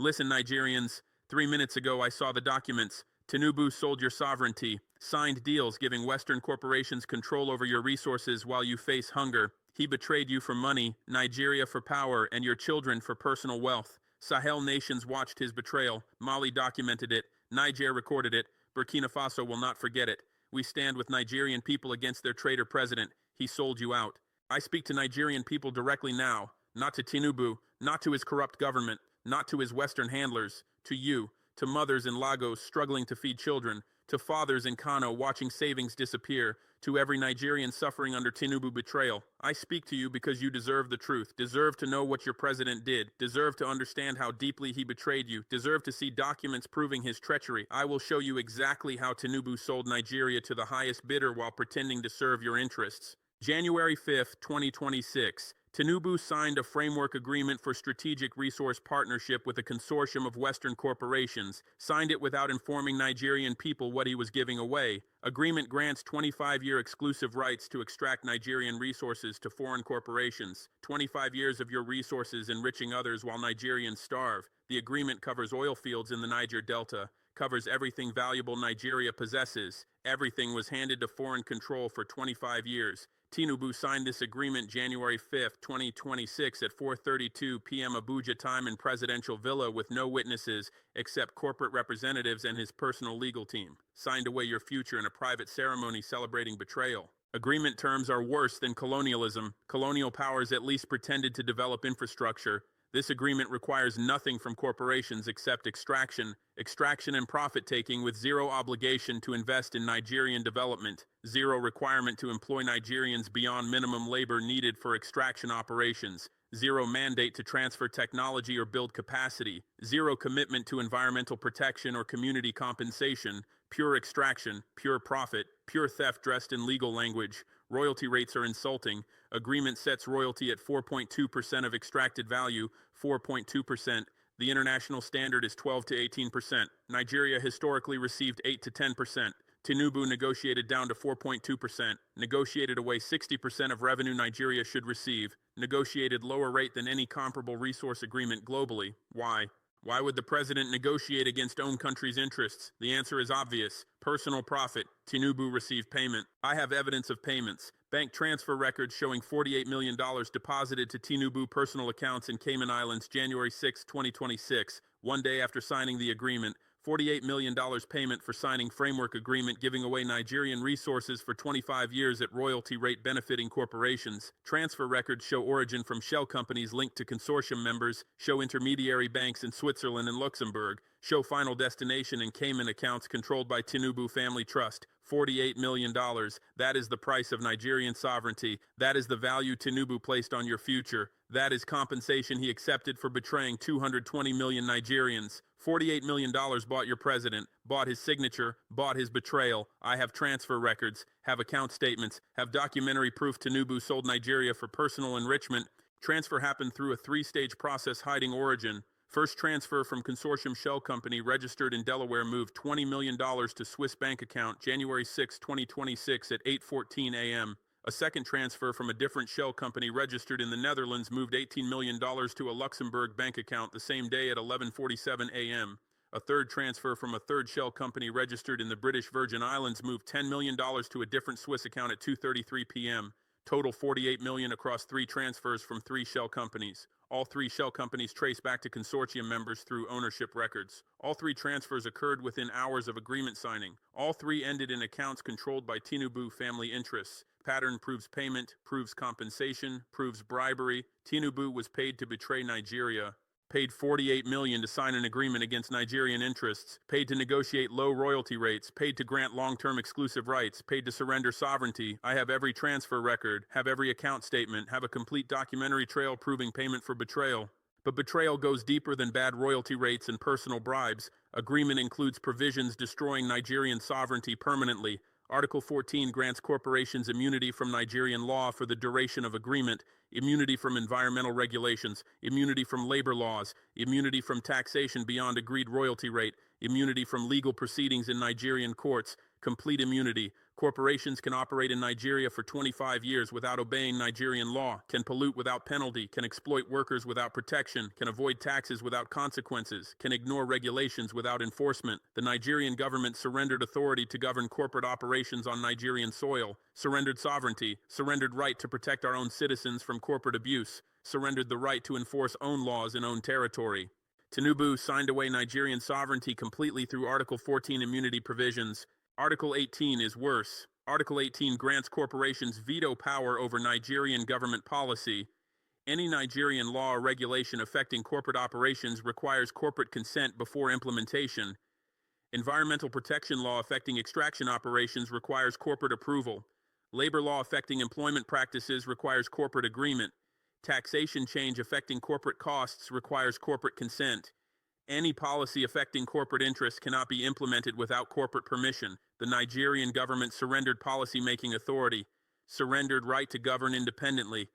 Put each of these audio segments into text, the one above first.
Listen, Nigerians, 3 minutes ago I saw the documents. Tinubu sold your sovereignty, signed deals giving Western corporations control over your resources while you face hunger. He betrayed you for money, Nigeria for power, and your children for personal wealth. Sahel nations watched his betrayal. Mali documented it. Niger recorded it. Burkina Faso will not forget it. We stand with Nigerian people against their traitor president. He sold you out. I speak to Nigerian people directly now, not to Tinubu, not to his corrupt government, not to his Western handlers, to you, to mothers in Lagos struggling to feed children, to fathers in Kano watching savings disappear, to every Nigerian suffering under Tinubu betrayal. I speak to you because you deserve the truth, deserve to know what your president did, deserve to understand how deeply he betrayed you, deserve to see documents proving his treachery. I will show you exactly how Tinubu sold Nigeria to the highest bidder while pretending to serve your interests. January 5th, 2026. Tinubu signed a framework agreement for strategic resource partnership with a consortium of Western corporations, signed it without informing Nigerian people what he was giving away. Agreement grants 25-year exclusive rights to extract Nigerian resources to foreign corporations, 25 years of your resources enriching others while Nigerians starve. The agreement covers oil fields in the Niger Delta, covers everything valuable Nigeria possesses. Everything was handed to foreign control for 25 years. Tinubu signed this agreement January 5, 2026 at 4:32 p.m. Abuja time in Presidential Villa with no witnesses except corporate representatives and his personal legal team. Signed away your future in a private ceremony celebrating betrayal. Agreement terms are worse than colonialism. Colonial powers at least pretended to develop infrastructure. This agreement requires nothing from corporations except extraction and profit-taking with zero obligation to invest in Nigerian development, zero requirement to employ Nigerians beyond minimum labor needed for extraction operations, zero mandate to transfer technology or build capacity, zero commitment to environmental protection or community compensation, pure extraction, pure profit, pure theft dressed in legal language. Royalty rates are insulting. Agreement sets royalty at 4.2% of extracted value, 4.2%. The international standard is 12 to 18%. Nigeria historically received 8 to 10%. Tinubu negotiated down to 4.2%. Negotiated away 60% of revenue Nigeria should receive. Negotiated lower rate than any comparable resource agreement globally. Why? Why would the president negotiate against own country's interests? The answer is obvious. Personal profit. Tinubu received payment. I have evidence of payments. Bank transfer records showing $48 million deposited to Tinubu personal accounts in Cayman Islands January 6, 2026, one day after signing the agreement. $48 million payment for signing framework agreement giving away Nigerian resources for 25 years at royalty rate benefiting corporations. Transfer records show origin from shell companies linked to consortium members, show intermediary banks in Switzerland and Luxembourg, show final destination in Cayman accounts controlled by Tinubu Family Trust. $48 million. That is the price of Nigerian sovereignty. That is the value Tinubu placed on your future. That is compensation he accepted for betraying 220 million Nigerians. $48 million bought your president, bought his signature, bought his betrayal. I have transfer records, have account statements, have documentary proof Tinubu sold Nigeria for personal enrichment. Transfer happened through a three-stage process hiding origin. First transfer from consortium shell company registered in Delaware moved $20 million to Swiss bank account January 6, 2026 at 8:14 a.m. A second transfer from a different shell company registered in the Netherlands moved $18 million to a Luxembourg bank account the same day at 11:47 a.m. A third transfer from a third shell company registered in the British Virgin Islands moved $10 million to a different Swiss account at 2:33 p.m. Total $48 million across three transfers from three shell companies. All three shell companies trace back to consortium members through ownership records. All three transfers occurred within hours of agreement signing. All three ended in accounts controlled by Tinubu family interests. Pattern proves payment, proves compensation, proves bribery. Tinubu was paid to betray Nigeria. Paid $48 million to sign an agreement against Nigerian interests, paid to negotiate low royalty rates, paid to grant long-term exclusive rights, paid to surrender sovereignty. I have every transfer record, have every account statement, have a complete documentary trail proving payment for betrayal. But betrayal goes deeper than bad royalty rates and personal bribes. Agreement includes provisions destroying Nigerian sovereignty permanently. Article 14 grants corporations immunity from Nigerian law for the duration of agreement, immunity from environmental regulations, immunity from labor laws, immunity from taxation beyond agreed royalty rate, immunity from legal proceedings in Nigerian courts, complete immunity, Corporations can operate in Nigeria for 25 years without obeying Nigerian law, can pollute without penalty, can exploit workers without protection, can avoid taxes without consequences, can ignore regulations without enforcement. The Nigerian government surrendered authority to govern corporate operations on Nigerian soil, surrendered sovereignty, surrendered right to protect our own citizens from corporate abuse, surrendered the right to enforce own laws in own territory. Tinubu signed away Nigerian sovereignty completely through Article 14 immunity provisions. Article 18 is worse. Article 18 grants corporations veto power over Nigerian government policy. Any Nigerian law or regulation affecting corporate operations requires corporate consent before implementation. Environmental protection law affecting extraction operations requires corporate approval. Labor law affecting employment practices requires corporate agreement. Taxation change affecting corporate costs requires corporate consent. Any policy affecting corporate interests cannot be implemented without corporate permission. The Nigerian government surrendered policy-making authority, surrendered right to govern independently,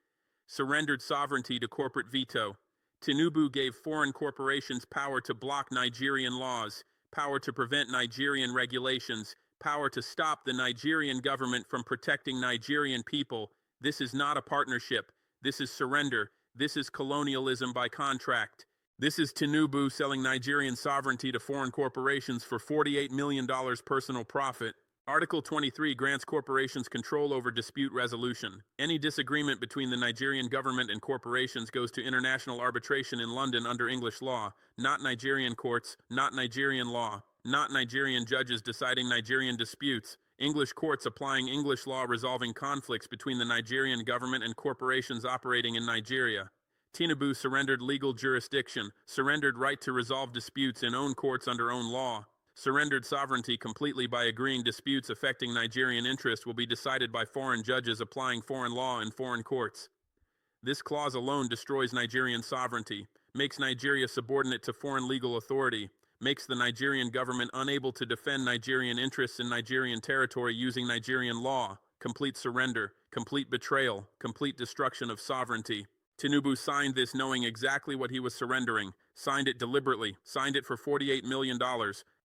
surrendered sovereignty to corporate veto. Tinubu gave foreign corporations power to block Nigerian laws, power to prevent Nigerian regulations, power to stop the Nigerian government from protecting Nigerian people. This is not a partnership. This is surrender. This is colonialism by contract. This is Tinubu selling Nigerian sovereignty to foreign corporations for $48 million personal profit. Article 23 grants corporations control over dispute resolution. Any disagreement between the Nigerian government and corporations goes to international arbitration in London under English law, not Nigerian courts, not Nigerian law, not Nigerian judges deciding Nigerian disputes. English courts applying English law resolving conflicts between the Nigerian government and corporations operating in Nigeria. Tinubu surrendered legal jurisdiction, surrendered right to resolve disputes in own courts under own law, surrendered sovereignty completely by agreeing disputes affecting Nigerian interests will be decided by foreign judges applying foreign law in foreign courts. This clause alone destroys Nigerian sovereignty, makes Nigeria subordinate to foreign legal authority, makes the Nigerian government unable to defend Nigerian interests in Nigerian territory using Nigerian law, complete surrender, complete betrayal, complete destruction of sovereignty. Tinubu signed this knowing exactly what he was surrendering, signed it deliberately, signed it for $48 million.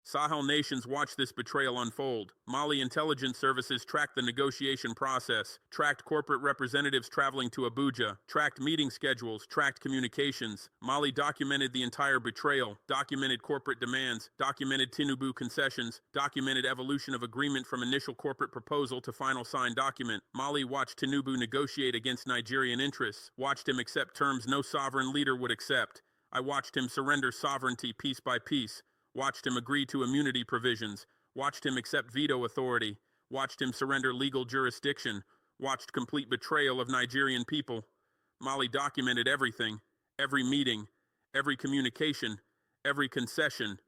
Sahel nations watched this betrayal unfold. Mali intelligence services tracked the negotiation process, tracked corporate representatives traveling to Abuja, tracked meeting schedules, tracked communications. Mali documented the entire betrayal, documented corporate demands, documented Tinubu concessions, documented evolution of agreement from initial corporate proposal to final signed document. Mali watched Tinubu negotiate against Nigerian interests, watched him accept terms no sovereign leader would accept. I watched him surrender sovereignty piece by piece. Watched him agree to immunity provisions, watched him accept veto authority, watched him surrender legal jurisdiction, watched complete betrayal of Nigerian people. Mali documented everything, every meeting, every communication, every concession.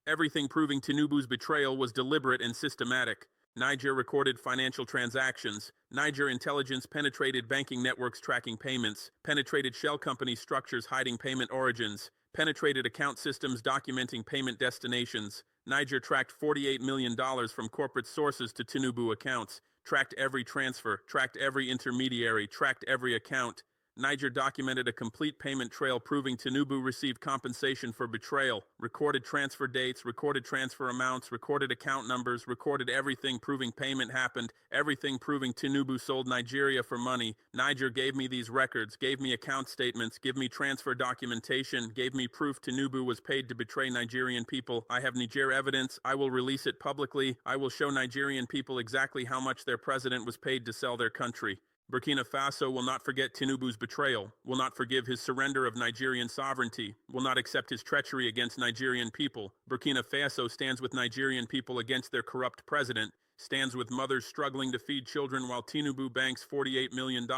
Everything proving Tinubu's betrayal was deliberate and systematic. Niger recorded financial transactions. Niger intelligence penetrated banking networks tracking payments, penetrated shell company structures hiding payment origins, penetrated account systems documenting payment destinations. Niger tracked $48 million from corporate sources to Tinubu accounts, tracked every transfer, tracked every intermediary, tracked every account. Niger documented a complete payment trail proving Tinubu received compensation for betrayal, recorded transfer dates, recorded transfer amounts, recorded account numbers, recorded everything proving payment happened, everything proving Tinubu sold Nigeria for money. Niger gave me these records, gave me account statements, gave me transfer documentation, gave me proof Tinubu was paid to betray Nigerian people. I have Niger evidence. I will release it publicly. I will show Nigerian people exactly how much their president was paid to sell their country. Burkina Faso will not forget Tinubu's betrayal, will not forgive his surrender of Nigerian sovereignty, will not accept his treachery against Nigerian people. Burkina Faso stands with Nigerian people against their corrupt president, stands with mothers struggling to feed children while Tinubu banks $48 million,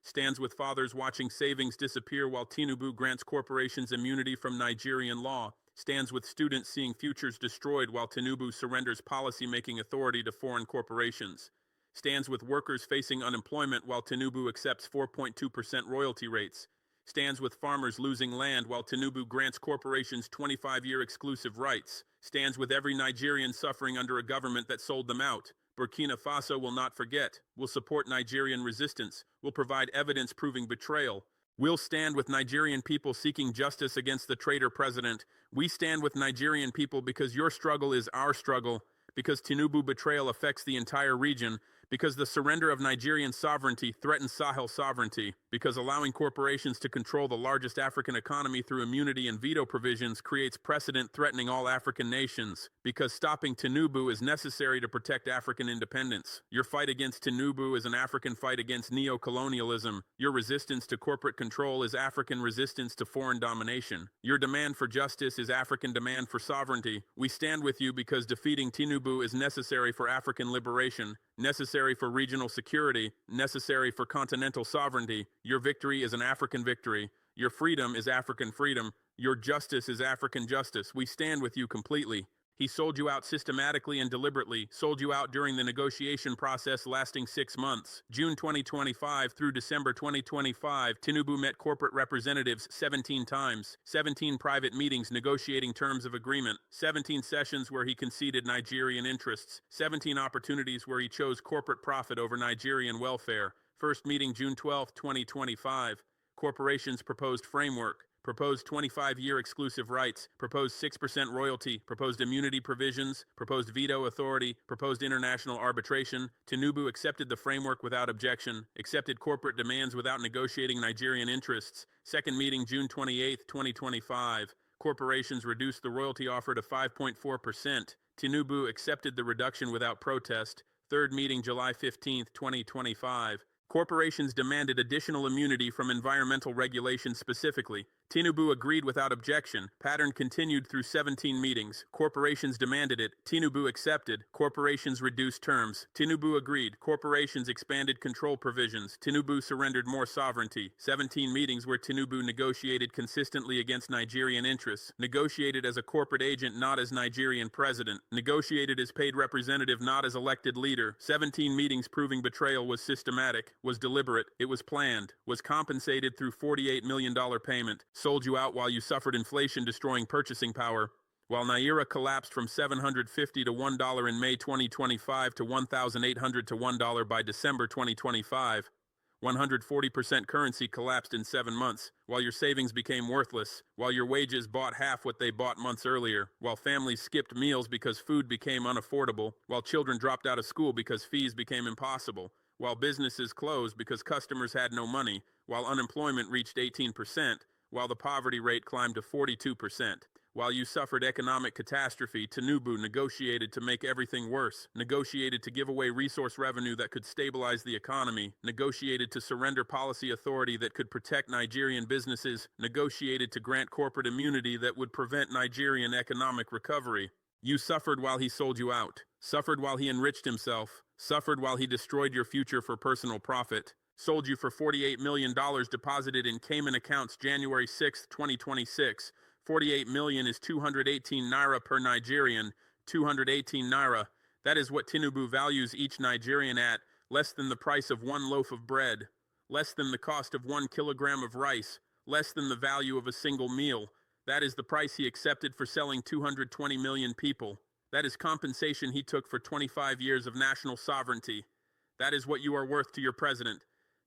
stands with fathers watching savings disappear while Tinubu grants corporations immunity from Nigerian law, stands with students seeing futures destroyed while Tinubu surrenders policy-making authority to foreign corporations, stands with workers facing unemployment while Tinubu accepts 4.2% royalty rates, stands with farmers losing land while Tinubu grants corporations 25-year exclusive rights, stands with every Nigerian suffering under a government that sold them out. Burkina Faso will not forget, will support Nigerian resistance, will provide evidence proving betrayal. We'll stand with Nigerian people seeking justice against the traitor president. We stand with Nigerian people because your struggle is our struggle. because Tinubu betrayal affects the entire region, because the surrender of Nigerian sovereignty threatens Sahel sovereignty, because allowing corporations to control the largest African economy through immunity and veto provisions creates precedent threatening all African nations, because stopping Tinubu is necessary to protect African independence. Your fight against Tinubu is an African fight against neo-colonialism. Your resistance to corporate control is African resistance to foreign domination. Your demand for justice is African demand for sovereignty. We stand with you because defeating Tinubu is necessary for African liberation, necessary for regional security, necessary for continental sovereignty. Your victory is an African victory. Your freedom is African freedom. Your justice is African justice. We stand with you completely. He sold you out systematically and deliberately, sold you out during the negotiation process lasting 6 months. June 2025 through December 2025, Tinubu met corporate representatives 17 times, 17 private meetings negotiating terms of agreement, 17 sessions where he conceded Nigerian interests, 17 opportunities where he chose corporate profit over Nigerian welfare. First meeting June 12, 2025. Corporations proposed framework. Proposed 25-year exclusive rights, proposed 6% royalty, proposed immunity provisions, proposed veto authority, proposed international arbitration. Tinubu accepted the framework without objection, accepted corporate demands without negotiating Nigerian interests. Second meeting, June 28, 2025. Corporations reduced the royalty offer to 5.4%. Tinubu accepted the reduction without protest. Third meeting, July 15, 2025. Corporations demanded additional immunity from environmental regulations specifically. Tinubu agreed without objection. Pattern continued through 17 meetings. Corporations demanded it. Tinubu accepted. Corporations reduced terms. Tinubu agreed. Corporations expanded control provisions. Tinubu surrendered more sovereignty. 17 meetings where Tinubu negotiated consistently against Nigerian interests. Negotiated as a corporate agent, not as Nigerian president. Negotiated as paid representative, not as elected leader. 17 meetings proving betrayal was systematic, was deliberate, it was planned, was compensated through $48 million payment. Sold you out while you suffered inflation destroying purchasing power. While Naira collapsed from $750 to $1 in May 2025 to $1,800 to $1 by December 2025, 140% currency collapsed in 7 months, while your savings became worthless, while your wages bought half what they bought months earlier, while families skipped meals because food became unaffordable, while children dropped out of school because fees became impossible, while businesses closed because customers had no money, while unemployment reached 18%, while the poverty rate climbed to 42%. While you suffered economic catastrophe, Tinubu negotiated to make everything worse, negotiated to give away resource revenue that could stabilize the economy, negotiated to surrender policy authority that could protect Nigerian businesses, negotiated to grant corporate immunity that would prevent Nigerian economic recovery. You suffered while he sold you out, suffered while he enriched himself, suffered while he destroyed your future for personal profit. Sold you for $48 million deposited in Cayman accounts January 6, 2026. 48 million is 218 naira per Nigerian. 218 naira. That is what Tinubu values each Nigerian at, less than the price of one loaf of bread, less than the cost of 1 kilogram of rice, less than the value of a single meal. That is the price he accepted for selling 220 million people. That is compensation he took for 25 years of national sovereignty. That is what you are worth to your president.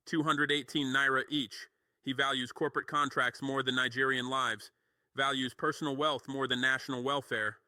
218 naira each. He values corporate contracts more than Nigerian lives, values personal wealth more than national welfare,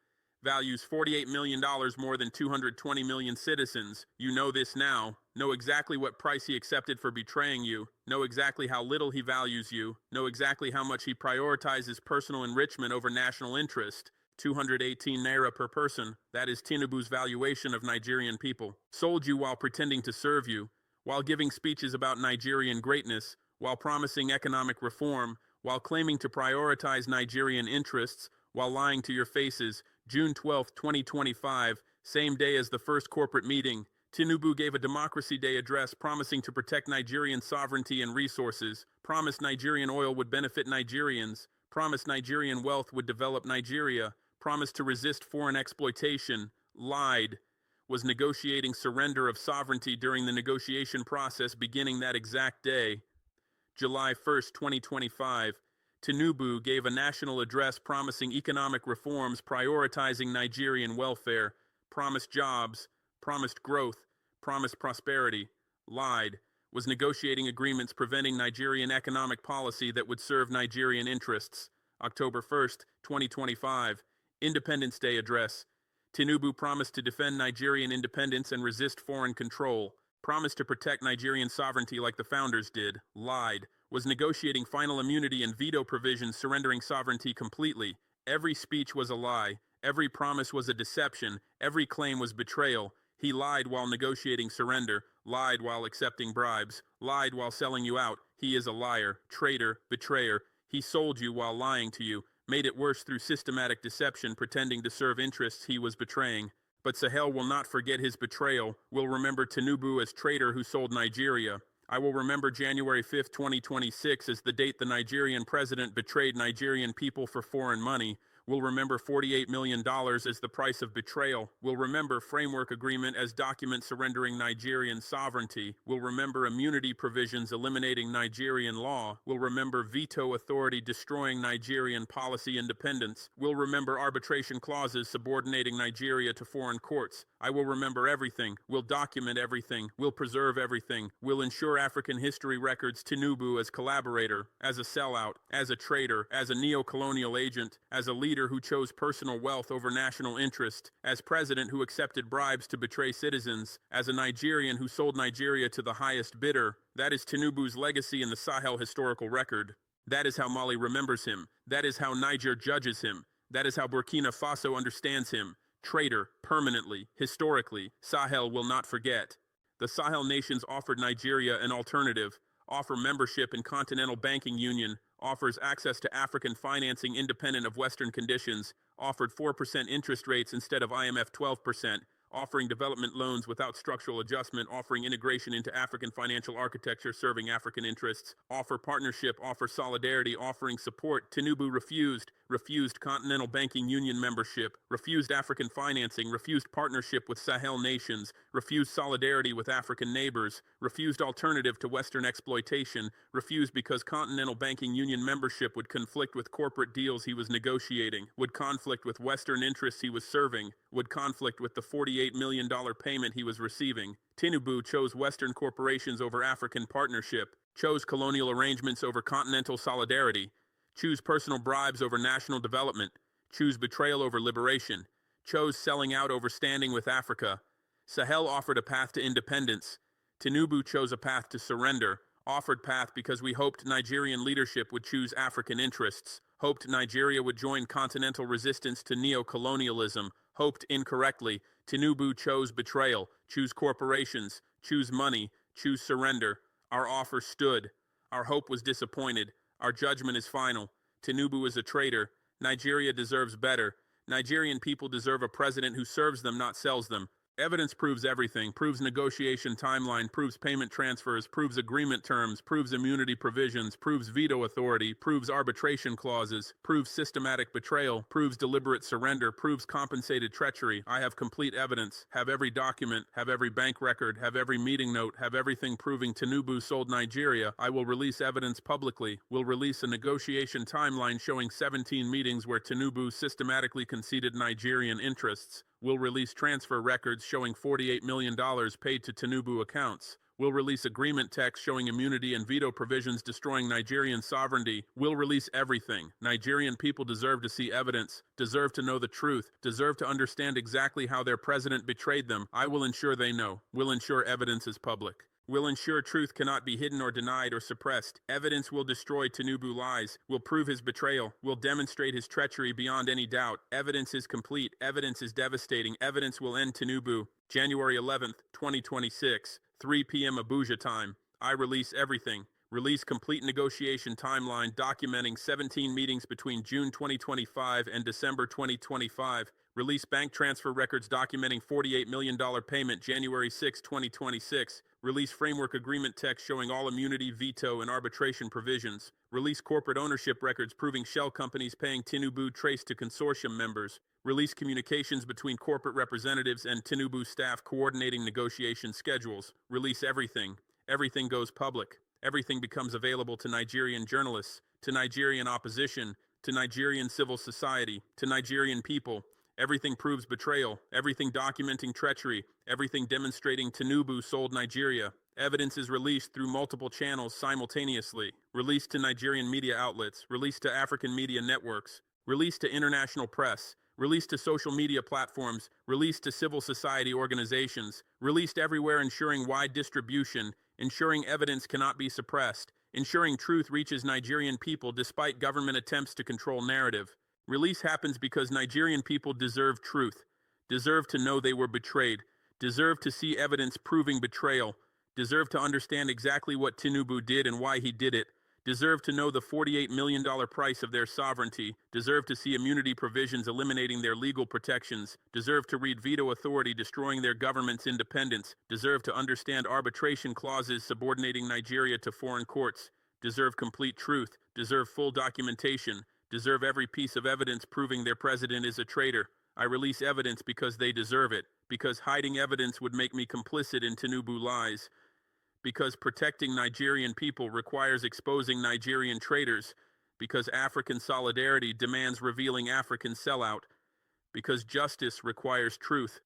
values $48 million more than 220 million citizens. You know this now. Know exactly what price he accepted for betraying you. Know exactly how little he values you. Know exactly how much he prioritizes personal enrichment over national interest. 218 naira per person. That is Tinubu's valuation of Nigerian people. Sold you while pretending to serve you, while giving speeches about Nigerian greatness, while promising economic reform, while claiming to prioritize Nigerian interests, while lying to your faces. June 12, 2025, same day as the first corporate meeting, Tinubu gave a Democracy Day address promising to protect Nigerian sovereignty and resources, promised Nigerian oil would benefit Nigerians, promised Nigerian wealth would develop Nigeria, promised to resist foreign exploitation, lied, was negotiating surrender of sovereignty during the negotiation process beginning that exact day. July 1st, 2025, Tinubu gave a national address promising economic reforms prioritizing Nigerian welfare, promised jobs, promised growth, promised prosperity, lied, was negotiating agreements preventing Nigerian economic policy that would serve Nigerian interests. October 1st, 2025, Independence Day address. Tinubu promised to defend Nigerian independence and resist foreign control. Promised to protect Nigerian sovereignty like the founders did. Lied. Was negotiating final immunity and veto provisions, surrendering sovereignty completely. Every speech was a lie. Every promise was a deception. Every claim was betrayal. He lied while negotiating surrender, lied while accepting bribes, lied while selling you out. He is a liar, traitor, betrayer. He sold you while lying to you, made it worse through systematic deception, pretending to serve interests he was betraying. But Sahel will not forget his betrayal, will remember Tinubu as traitor who sold Nigeria. I will remember January 5, 2026 as the date the Nigerian president betrayed Nigerian people for foreign money. We'll remember $48 million as the price of betrayal. We'll remember framework agreement as document surrendering Nigerian sovereignty. We'll remember immunity provisions eliminating Nigerian law. We'll remember veto authority destroying Nigerian policy independence. We'll remember arbitration clauses subordinating Nigeria to foreign courts. I will remember everything. We'll document everything. We'll preserve everything. We'll ensure African history records Tinubu as collaborator, as a sellout, as a traitor, as a neo-colonial agent, as a leader who chose personal wealth over national interest, as president who accepted bribes to betray citizens, as a Nigerian who sold Nigeria to the highest bidder. That is Tinubu's legacy in the Sahel historical record. That is how Mali remembers him. That is how Niger judges him. That is how Burkina Faso understands him. Traitor, permanently, historically, Sahel will not forget. The Sahel nations offered Nigeria an alternative, offer membership in Continental Banking Union, offers access to African financing independent of Western conditions, offered 4% interest rates instead of IMF 12%, offering development loans without structural adjustment, offering integration into African financial architecture serving African interests, offer partnership, offer solidarity, offering support. Tinubu refused Continental Banking Union membership, refused African financing, refused partnership with Sahel nations, refused solidarity with African neighbors, refused alternative to Western exploitation, refused because Continental Banking Union membership would conflict with corporate deals he was negotiating, would conflict with Western interests he was serving, would conflict with the $48 million payment he was receiving. Tinubu chose Western corporations over African partnership, chose colonial arrangements over continental solidarity, choose personal bribes over national development, choose betrayal over liberation, chose selling out over standing with Africa. Sahel offered a path to independence. Tinubu chose a path to surrender, offered path because we hoped Nigerian leadership would choose African interests, hoped Nigeria would join continental resistance to neo-colonialism, hoped incorrectly. Tinubu chose betrayal, choose corporations, choose money, choose surrender. Our offer stood. Our hope was disappointed. Our judgment is final. Tinubu is a traitor. Nigeria deserves better. Nigerian people deserve a president who serves them, not sells them. Evidence proves everything, proves negotiation timeline, proves payment transfers, proves agreement terms, proves immunity provisions, proves veto authority, proves arbitration clauses, proves systematic betrayal, proves deliberate surrender, proves compensated treachery. I have complete evidence, have every document, have every bank record, have every meeting note, have everything proving Tinubu sold Nigeria. I will release evidence publicly, will release a negotiation timeline showing 17 meetings where Tinubu systematically conceded Nigerian interests. We'll release transfer records showing $48 million paid to Tinubu accounts. We'll release agreement text showing immunity and veto provisions destroying Nigerian sovereignty. We'll release everything. Nigerian people deserve to see evidence, deserve to know the truth, deserve to understand exactly how their president betrayed them. I will ensure they know. We'll ensure evidence is public. We'll ensure truth cannot be hidden or denied or suppressed. Evidence will destroy Tinubu lies, will prove his betrayal, will demonstrate his treachery beyond any doubt. Evidence is complete. Evidence is devastating. Evidence will end Tinubu. January 11th, 2026, 3 p.m. Abuja time. I release everything. Release complete negotiation timeline documenting 17 meetings between June 2025 and December 2025. Release bank transfer records documenting $48 million payment January 6, 2026. Release framework agreement text showing all immunity, veto, and arbitration provisions. Release corporate ownership records proving shell companies paying Tinubu traced to consortium members. Release communications between corporate representatives and Tinubu staff coordinating negotiation schedules. Release everything. Everything goes public. Everything becomes available to Nigerian journalists, to Nigerian opposition, to Nigerian civil society, to Nigerian people. Everything proves betrayal, everything documenting treachery, everything demonstrating Tinubu sold Nigeria. Evidence is released through multiple channels simultaneously, released to Nigerian media outlets, released to African media networks, released to international press, released to social media platforms, released to civil society organizations, released everywhere, ensuring wide distribution, ensuring evidence cannot be suppressed, ensuring truth reaches Nigerian people despite government attempts to control narrative. Release happens because Nigerian people deserve truth, deserve to know they were betrayed, deserve to see evidence proving betrayal, deserve to understand exactly what Tinubu did and why he did it, deserve to know the $48 million price of their sovereignty, deserve to see immunity provisions eliminating their legal protections, deserve to read veto authority destroying their government's independence, deserve to understand arbitration clauses subordinating Nigeria to foreign courts, deserve complete truth, deserve full documentation, deserve every piece of evidence proving their president is a traitor. I release evidence because they deserve it, because hiding evidence would make me complicit in Tinubu lies, because protecting Nigerian people requires exposing Nigerian traitors, because African solidarity demands revealing African sellout, because justice requires truth.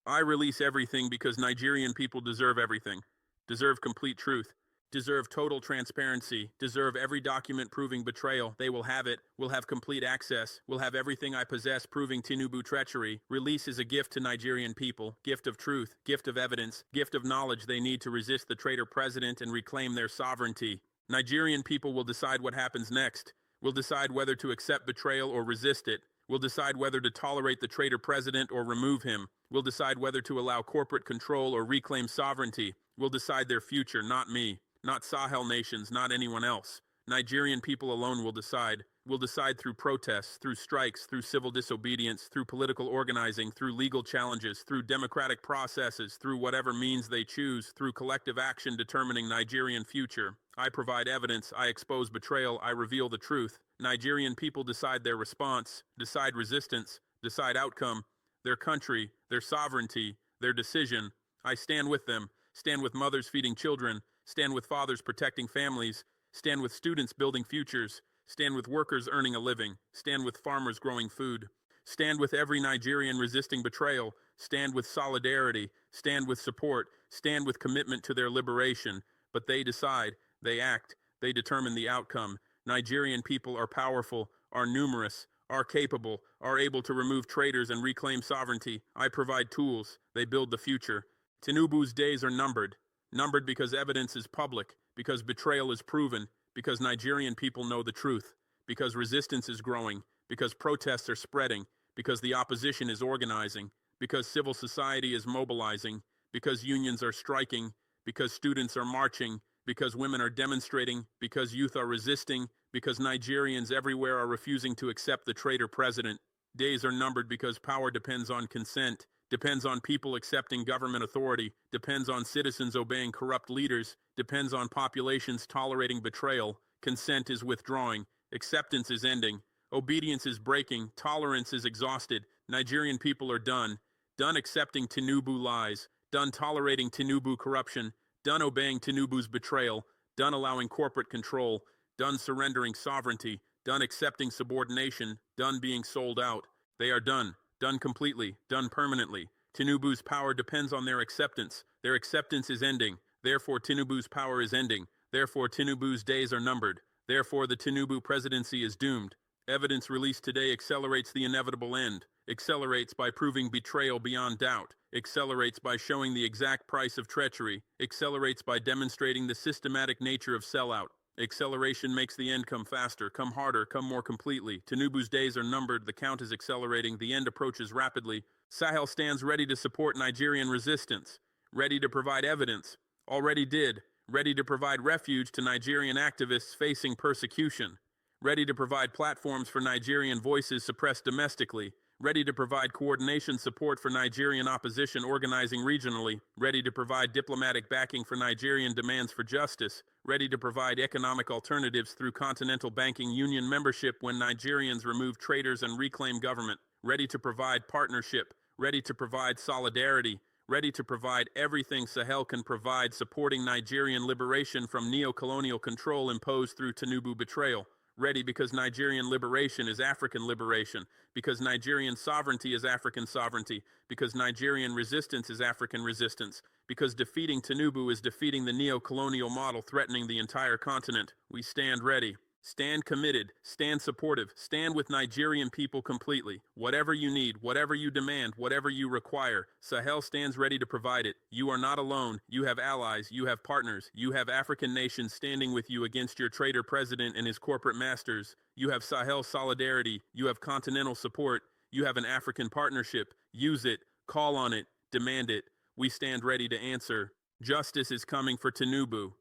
I release everything because Nigerian people deserve everything, deserve complete truth, deserve total transparency, deserve every document proving betrayal. They will have it, will have complete access, will have everything I possess proving Tinubu treachery. Release is a gift to Nigerian people, gift of truth, gift of evidence, gift of knowledge they need to resist the traitor president and reclaim their sovereignty. Nigerian people will decide what happens next, will decide whether to accept betrayal or resist it, will decide whether to tolerate the traitor president or remove him, will decide whether to allow corporate control or reclaim sovereignty, will decide their future, not me. Not Sahel nations, not anyone else. Nigerian people alone will decide. Will decide through protests, through strikes, through civil disobedience, through political organizing, through legal challenges, through democratic processes, through whatever means they choose, through collective action determining Nigerian future. I provide evidence, I expose betrayal, I reveal the truth. Nigerian people decide their response, decide resistance, decide outcome, their country, their sovereignty, their decision. I stand with them, stand with mothers feeding children, stand with fathers protecting families, stand with students building futures, stand with workers earning a living, stand with farmers growing food, stand with every Nigerian resisting betrayal, stand with solidarity, stand with support, stand with commitment to their liberation. But they decide, they act, they determine the outcome. Nigerian people are powerful, are numerous, are capable, are able to remove traitors and reclaim sovereignty. I provide tools, they build the future. Tinubu's days are numbered. Numbered because evidence is public, because betrayal is proven, because Nigerian people know the truth, because resistance is growing, because protests are spreading, because the opposition is organizing, because civil society is mobilizing, because unions are striking, because students are marching, because women are demonstrating, because youth are resisting, because Nigerians everywhere are refusing to accept the traitor president. Days are numbered because power depends on consent, depends on people accepting government authority, depends on citizens obeying corrupt leaders, depends on populations tolerating betrayal. Consent is withdrawing, acceptance is ending, obedience is breaking, tolerance is exhausted. Nigerian people are done. Done accepting Tinubu lies, done tolerating Tinubu corruption, done obeying Tinubu's betrayal, done allowing corporate control, done surrendering sovereignty, done accepting subordination, done being sold out. They are done. Done completely, done permanently. Tinubu's power depends on their acceptance. Their acceptance is ending. Therefore, Tinubu's power is ending. Therefore, Tinubu's days are numbered. Therefore, the Tinubu presidency is doomed. Evidence released today accelerates the inevitable end. Accelerates by proving betrayal beyond doubt. Accelerates by showing the exact price of treachery. Accelerates by demonstrating the systematic nature of sellout. Acceleration makes the end come faster, come harder, come more completely. Tinubu's days are numbered, the count is accelerating, the end approaches rapidly. Sahel stands ready to support Nigerian resistance, ready to provide evidence, already did, ready to provide refuge to Nigerian activists facing persecution, ready to provide platforms for Nigerian voices suppressed domestically, ready to provide coordination support for Nigerian opposition organizing regionally, ready to provide diplomatic backing for Nigerian demands for justice, ready to provide economic alternatives through Continental Banking Union membership when Nigerians remove traitors and reclaim government, ready to provide partnership, ready to provide solidarity, ready to provide everything Sahel can provide supporting Nigerian liberation from neo-colonial control imposed through Tinubu betrayal. Ready because Nigerian liberation is African liberation, because Nigerian sovereignty is African sovereignty, because Nigerian resistance is African resistance, because defeating Tinubu is defeating the neo-colonial model threatening the entire continent. We stand ready. Stand committed, stand supportive, stand with Nigerian people completely. Whatever you need, whatever you demand, whatever you require, Sahel stands ready to provide it. You are not alone. You have allies, you have partners, you have African nations standing with you against your traitor president and his corporate masters. You have Sahel solidarity, you have continental support, you have an African partnership. Use it, call on it, demand it. We stand ready to answer. Justice is coming for Tinubu,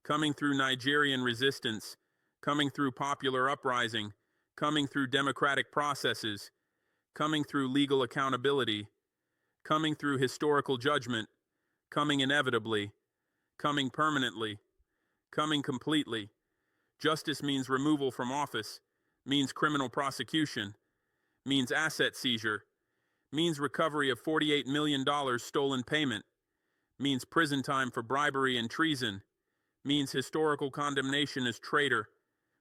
coming through Nigerian resistance, coming through popular uprising, coming through democratic processes, coming through legal accountability, coming through historical judgment, coming inevitably, coming permanently, coming completely. Justice means removal from office, means criminal prosecution, means asset seizure, means recovery of $48 million stolen payment, means prison time for bribery and treason, means historical condemnation as traitor,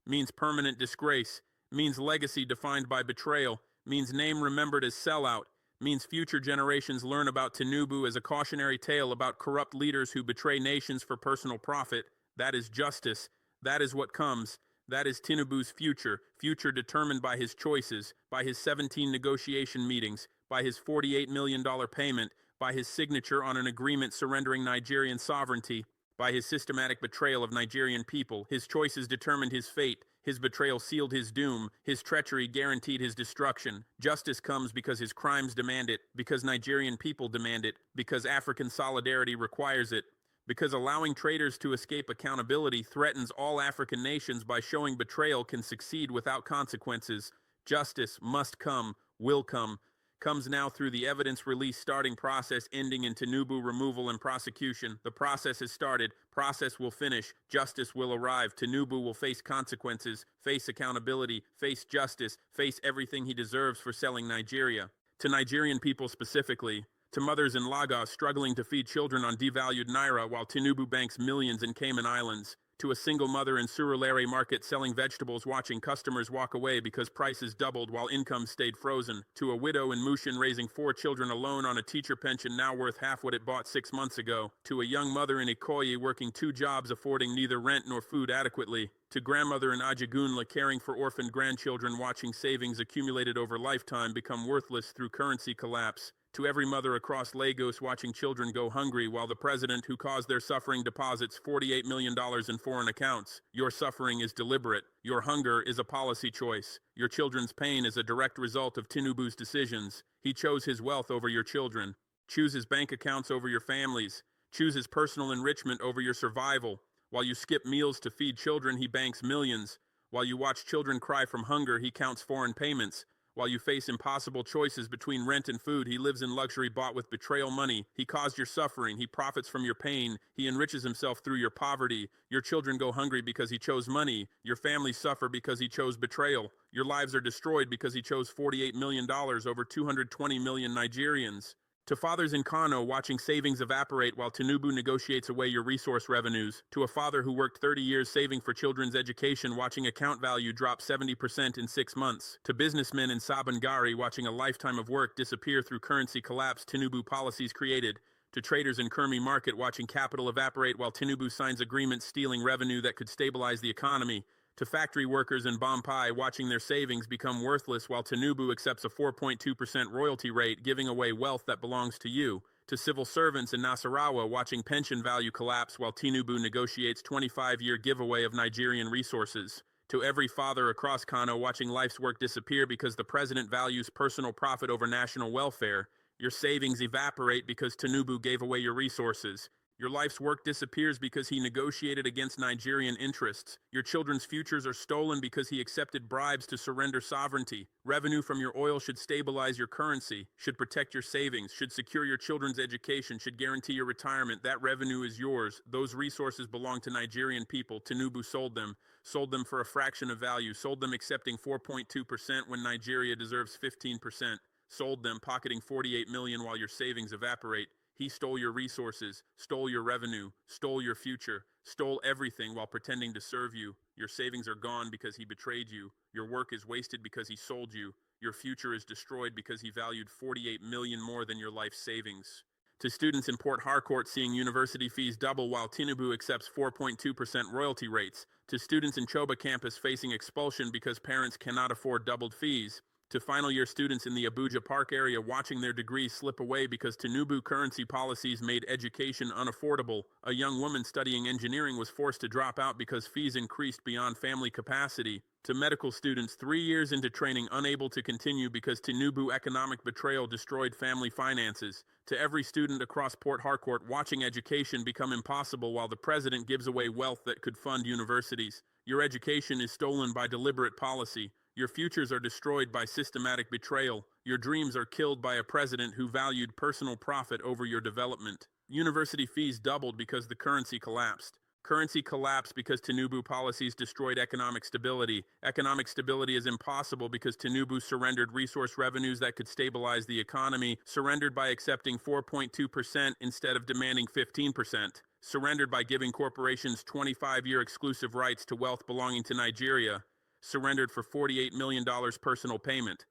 means permanent disgrace, means legacy defined by betrayal, means name remembered as sellout, means future generations learn about Tinubu as a cautionary tale about corrupt leaders who betray nations for personal profit. That is justice. That is what comes. That is Tinubu's future, future determined by his choices, by his 17 negotiation meetings, by his $48 million payment, by his signature on an agreement surrendering Nigerian sovereignty, by his systematic betrayal of Nigerian people. His choices determined his fate. His betrayal sealed his doom. His treachery guaranteed his destruction. Justice comes because his crimes demand it, because Nigerian people demand it, because African solidarity requires it, because allowing traitors to escape accountability threatens all African nations by showing betrayal can succeed without consequences. Justice must come, will come, comes now through the evidence release starting process ending in Tinubu removal and prosecution. The process has started. Process will finish. Justice will arrive. Tinubu will face consequences, face accountability, face justice, face everything he deserves for selling Nigeria. To Nigerian people specifically, to mothers in Lagos struggling to feed children on devalued naira while Tinubu banks millions in Cayman Islands, to a single mother in Surulere market selling vegetables watching customers walk away because prices doubled while income stayed frozen, to a widow in Mushin raising 4 children alone on a teacher pension now worth half what it bought 6 months ago, to a young mother in Ikoyi working 2 jobs affording neither rent nor food adequately, to grandmother in Ajagunla caring for orphaned grandchildren watching savings accumulated over lifetime become worthless through currency collapse, to every mother across Lagos watching children go hungry while the president who caused their suffering deposits $48 million in foreign accounts. Your suffering is deliberate. Your hunger is a policy choice. Your children's pain is a direct result of Tinubu's decisions. He chose his wealth over your children. Choose his bank accounts over your families. Choose his personal enrichment over your survival. While you skip meals to feed children, he banks millions. While you watch children cry from hunger, he counts foreign payments. While you face impossible choices between rent and food, he lives in luxury bought with betrayal money. He caused your suffering. He profits from your pain. He enriches himself through your poverty. Your children go hungry because he chose money. Your families suffer because he chose betrayal. Your lives are destroyed because he chose $48 million over 220 million Nigerians. To fathers in Kano watching savings evaporate while Tinubu negotiates away your resource revenues. To a father who worked 30 years saving for children's education watching account value drop 70% in 6 months. To businessmen in Sabangari watching a lifetime of work disappear through currency collapse Tinubu policies created. To traders in Kermi Market watching capital evaporate while Tinubu signs agreements stealing revenue that could stabilize the economy. To factory workers in Bompai watching their savings become worthless while Tinubu accepts a 4.2% royalty rate, giving away wealth that belongs to you. To civil servants in Nasarawa watching pension value collapse while Tinubu negotiates 25-year giveaway of Nigerian resources. To every father across Kano watching life's work disappear because the president values personal profit over national welfare. Your savings evaporate because Tinubu gave away your resources. Your life's work disappears because he negotiated against Nigerian interests. Your children's futures are stolen because he accepted bribes to surrender sovereignty. Revenue from your oil should stabilize your currency, should protect your savings, should secure your children's education, should guarantee your retirement. That revenue is yours. Those resources belong to Nigerian people. Tinubu sold them for a fraction of value, sold them accepting 4.2% when Nigeria deserves 15%, sold them pocketing 48 million while your savings evaporate. He stole your resources, stole your revenue, stole your future, stole everything while pretending to serve you. Your savings are gone because he betrayed you. Your work is wasted because he sold you. Your future is destroyed because he valued 48 million more than your life savings. To students in Port Harcourt seeing university fees double while Tinubu accepts 4.2% royalty rates. To students in Choba campus facing expulsion because parents cannot afford doubled fees. To final year students in the Abuja Park area watching their degrees slip away because Tinubu currency policies made education unaffordable. A young woman studying engineering was forced to drop out because fees increased beyond family capacity. To medical students 3 years into training unable to continue because Tinubu economic betrayal destroyed family finances. To every student across Port Harcourt watching education become impossible while the president gives away wealth that could fund universities. Your education is stolen by deliberate policy. Your futures are destroyed by systematic betrayal. Your dreams are killed by a president who valued personal profit over your development. University fees doubled because the currency collapsed. Currency collapsed because Tinubu policies destroyed economic stability. Economic stability is impossible because Tinubu surrendered resource revenues that could stabilize the economy, surrendered by accepting 4.2% instead of demanding 15%, surrendered by giving corporations 25-year exclusive rights to wealth belonging to Nigeria, surrendered for $48 million personal payment.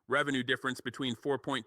Revenue difference between 4.2%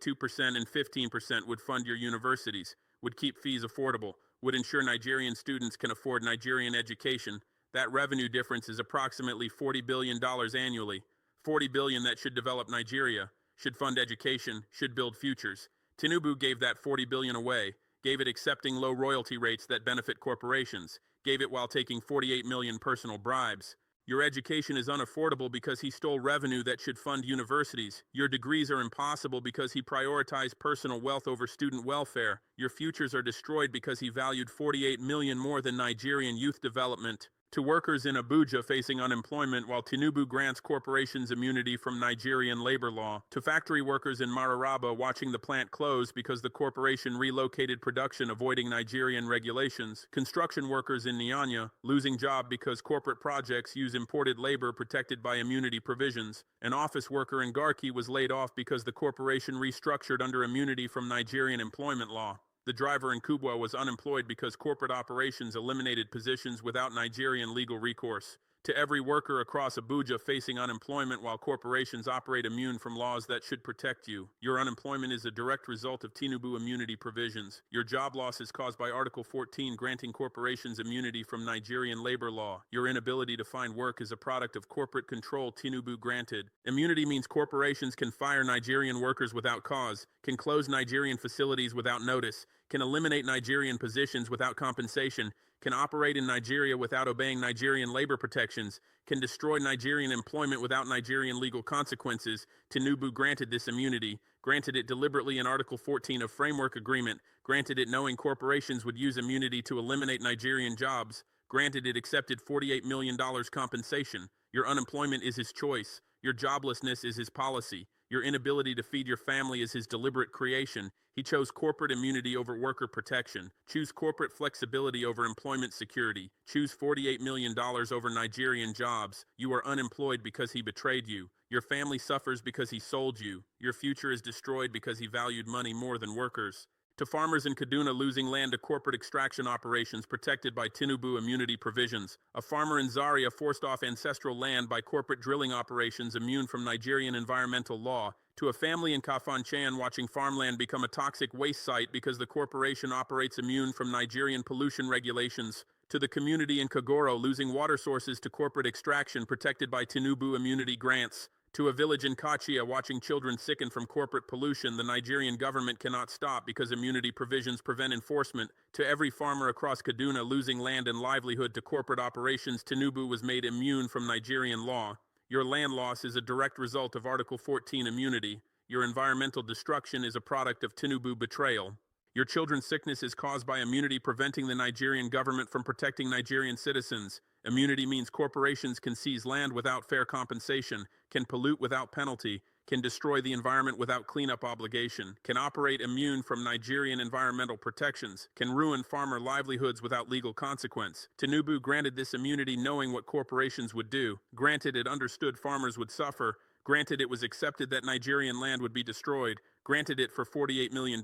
and 15% would fund your universities, would keep fees affordable, would ensure Nigerian students can afford Nigerian education. That revenue difference is approximately $40 billion annually. $40 billion that should develop Nigeria, should fund education, should build futures. Tinubu gave that $40 billion away, gave it accepting low royalty rates that benefit corporations, gave it while taking 48 million personal bribes. Your education is unaffordable because he stole revenue that should fund universities. Your degrees are impossible because he prioritized personal wealth over student welfare. Your futures are destroyed because he valued 48 million more than Nigerian youth development. To workers in Abuja facing unemployment while Tinubu grants corporations immunity from Nigerian labor law. To factory workers in Mararaba watching the plant close because the corporation relocated production avoiding Nigerian regulations. Construction workers in Nyanya losing job because corporate projects use imported labor protected by immunity provisions. An office worker in Garki was laid off because the corporation restructured under immunity from Nigerian employment law. The driver in Kubwa was unemployed because corporate operations eliminated positions without Nigerian legal recourse. To every worker across Abuja facing unemployment while corporations operate immune from laws that should protect you. Your unemployment is a direct result of Tinubu immunity provisions. Your job loss is caused by Article 14 granting corporations immunity from Nigerian labor law. Your inability to find work is a product of corporate control Tinubu granted. Immunity means corporations can fire Nigerian workers without cause, can close Nigerian facilities without notice, can eliminate Nigerian positions without compensation, can operate in Nigeria without obeying Nigerian labor protections, can destroy Nigerian employment without Nigerian legal consequences. Tinubu granted this immunity, granted it deliberately in Article 14 of Framework Agreement, granted it knowing corporations would use immunity to eliminate Nigerian jobs, granted it accepted $48 million compensation. Your unemployment is his choice. Your joblessness is his policy. Your inability to feed your family is his deliberate creation. He chose corporate immunity over worker protection. Choose corporate flexibility over employment security. Choose $48 million over Nigerian jobs. You are unemployed because he betrayed you. Your family suffers because he sold you. Your future is destroyed because he valued money more than workers. To farmers in Kaduna losing land to corporate extraction operations protected by Tinubu immunity provisions. A farmer in Zaria forced off ancestral land by corporate drilling operations immune from Nigerian environmental law. To a family in Kafanchan watching farmland become a toxic waste site because the corporation operates immune from Nigerian pollution regulations. To the community in Kagoro losing water sources to corporate extraction protected by Tinubu immunity grants. To a village in Kachia watching children sicken from corporate pollution the Nigerian government cannot stop because immunity provisions prevent enforcement. To every farmer across Kaduna losing land and livelihood to corporate operations Tinubu was made immune from Nigerian law. Your land loss is a direct result of Article 14 immunity. Your environmental destruction is a product of Tinubu betrayal. Your children's sickness is caused by immunity preventing the Nigerian government from protecting Nigerian citizens. Immunity means corporations can seize land without fair compensation, can pollute without penalty, can destroy the environment without cleanup obligation, can operate immune from Nigerian environmental protections, can ruin farmer livelihoods without legal consequence. Tinubu granted this immunity knowing what corporations would do. Granted it understood farmers would suffer. Granted it was accepted that Nigerian land would be destroyed. Granted it for $48 million.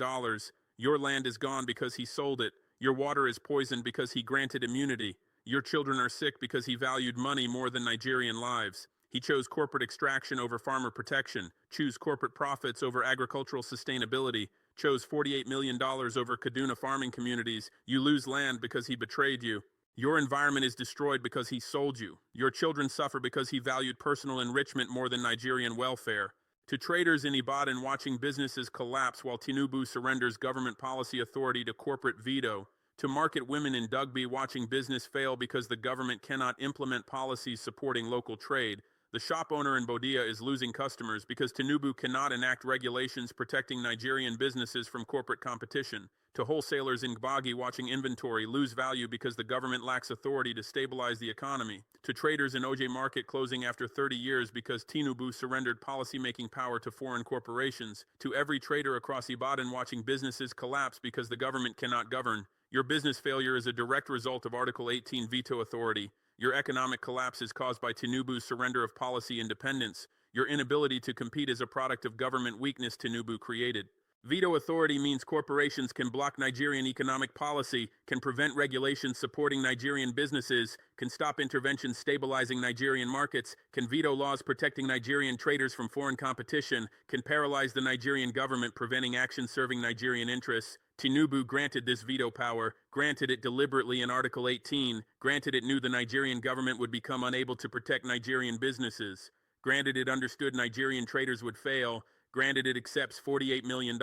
Your land is gone because he sold it. Your water is poisoned because he granted immunity. Your children are sick because he valued money more than Nigerian lives. He chose corporate extraction over farmer protection. Choose corporate profits over agricultural sustainability. chose $48 million over Kaduna farming communities. You lose land because he betrayed you. Your environment is destroyed because he sold you. Your children suffer because he valued personal enrichment more than Nigerian welfare. To traders in Ibadan watching businesses collapse while Tinubu surrenders government policy authority to corporate veto. To market women in Dugby watching business fail because the government cannot implement policies supporting local trade. The shop owner in Bodia is losing customers because Tinubu cannot enact regulations protecting Nigerian businesses from corporate competition. To wholesalers in Gbagi watching inventory lose value because the government lacks authority to stabilize the economy. To traders in OJ Market closing after 30 years because Tinubu surrendered policy-making power to foreign corporations. To every trader across Ibadan watching businesses collapse because the government cannot govern. Your business failure is a direct result of Article 18 veto authority. Your economic collapse is caused by Tinubu's surrender of policy independence. Your inability to compete is a product of government weakness Tinubu created. Veto authority means corporations can block Nigerian economic policy, can prevent regulations supporting Nigerian businesses, can stop interventions stabilizing Nigerian markets, can veto laws protecting Nigerian traders from foreign competition, can paralyze the Nigerian government preventing action serving Nigerian interests. Tinubu granted this veto power, granted it deliberately in Article 18, granted it knew the Nigerian government would become unable to protect Nigerian businesses, granted it understood Nigerian traders would fail, granted it accepts $48 million.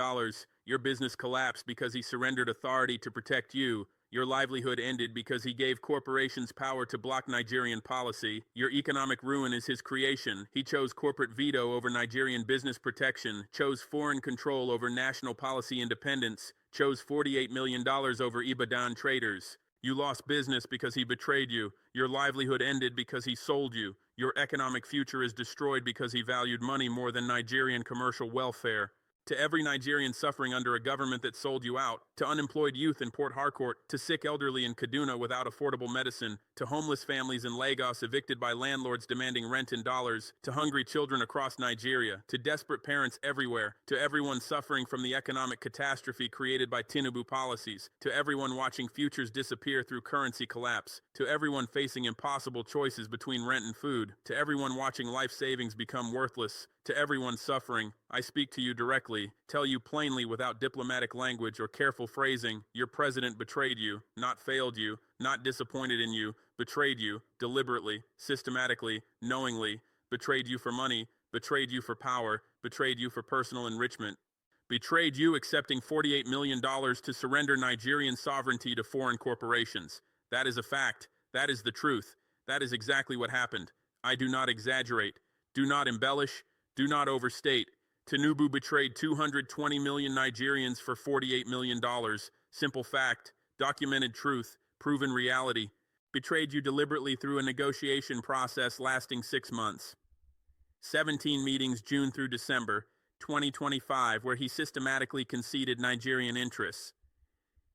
Your business collapsed because he surrendered authority to protect you. Your livelihood ended because he gave corporations power to block Nigerian policy. Your economic ruin is his creation. He chose corporate veto over Nigerian business protection, chose foreign control over national policy independence, chose $48 million over Ibadan traders. You lost business because he betrayed you. Your livelihood ended because he sold you. Your economic future is destroyed because he valued money more than Nigerian commercial welfare. To every Nigerian suffering under a government that sold you out, to unemployed youth in Port Harcourt, to sick elderly in Kaduna without affordable medicine, to homeless families in Lagos evicted by landlords demanding rent in dollars, to hungry children across Nigeria, to desperate parents everywhere, to everyone suffering from the economic catastrophe created by Tinubu policies, to everyone watching futures disappear through currency collapse, to everyone facing impossible choices between rent and food, to everyone watching life savings become worthless, to everyone suffering, I speak to you directly, tell you plainly without diplomatic language or careful phrasing, your president betrayed you, not failed you, not disappointed in you, betrayed you, deliberately, systematically, knowingly, betrayed you for money, betrayed you for power, betrayed you for personal enrichment, betrayed you accepting $48 million to surrender Nigerian sovereignty to foreign corporations. That is a fact. That is the truth. That is exactly what happened. I do not exaggerate. Do not embellish. Do not overstate. Tinubu betrayed 220 million Nigerians for $48 million. Simple fact, documented truth, proven reality. Betrayed you deliberately through a negotiation process lasting 6 months. 17 meetings June through December 2025 where he systematically conceded Nigerian interests.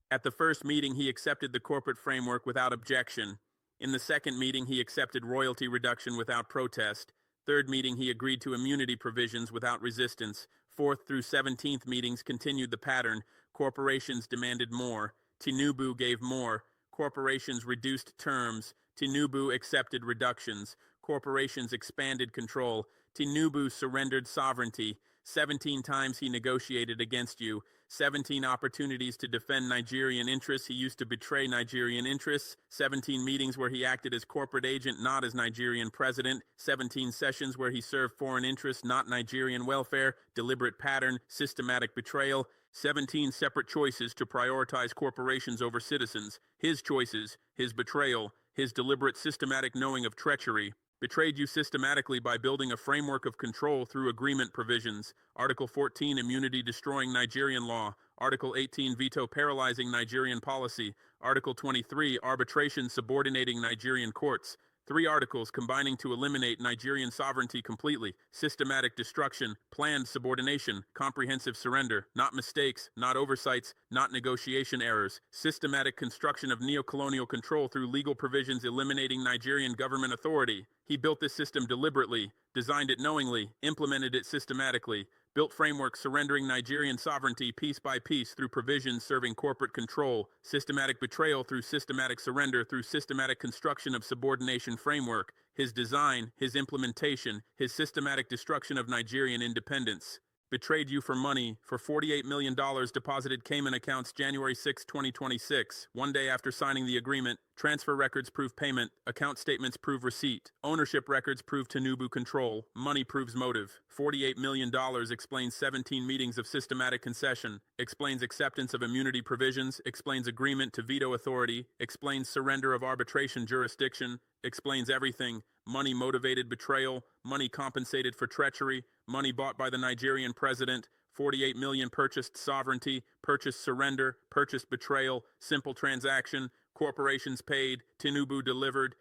At the first meeting, he accepted the corporate framework without objection. In the second meeting, he accepted royalty reduction without protest. Third meeting, he agreed to immunity provisions without resistance. Fourth through 17th meetings continued the pattern. Corporations demanded more. Tinubu gave more. Corporations reduced terms. Tinubu accepted reductions. Corporations expanded control. Tinubu surrendered sovereignty. 17 times he negotiated against you. 17 opportunities to defend Nigerian interests. He used to betray Nigerian interests. 17 meetings where he acted as corporate agent, not as Nigerian president. 17 sessions where he served foreign interests, not Nigerian welfare. Deliberate pattern, systematic betrayal. 17 separate choices to prioritize corporations over citizens. His choices, his betrayal, his deliberate systematic knowing of treachery. Betrayed you systematically by building a framework of control through agreement provisions. Article 14, immunity destroying Nigerian law. Article 18, veto paralyzing Nigerian policy. Article 23, arbitration subordinating Nigerian courts. 3 articles combining to eliminate Nigerian sovereignty completely. Systematic destruction, planned subordination, comprehensive surrender, not mistakes, not oversights, not negotiation errors. Systematic construction of neocolonial control through legal provisions eliminating Nigerian government authority. He built this system deliberately, designed it knowingly, implemented it systematically, built framework surrendering Nigerian sovereignty piece by piece through provisions serving corporate control, systematic betrayal through systematic surrender through systematic construction of subordination framework, his design, his implementation, his systematic destruction of Nigerian independence. Betrayed you for money for $48 million deposited Cayman accounts January 6, 2026. One day after signing the agreement, transfer records prove payment, account statements prove receipt, ownership records prove Tinubu control, money proves motive. $48 million explains 17 meetings of systematic concession, explains acceptance of immunity provisions, explains agreement to veto authority, explains surrender of arbitration jurisdiction, explains everything. Money motivated betrayal, money compensated for treachery, money bought by the Nigerian president, 48 million purchased sovereignty, purchased surrender, purchased betrayal, simple transaction, corporations paid, Tinubu delivered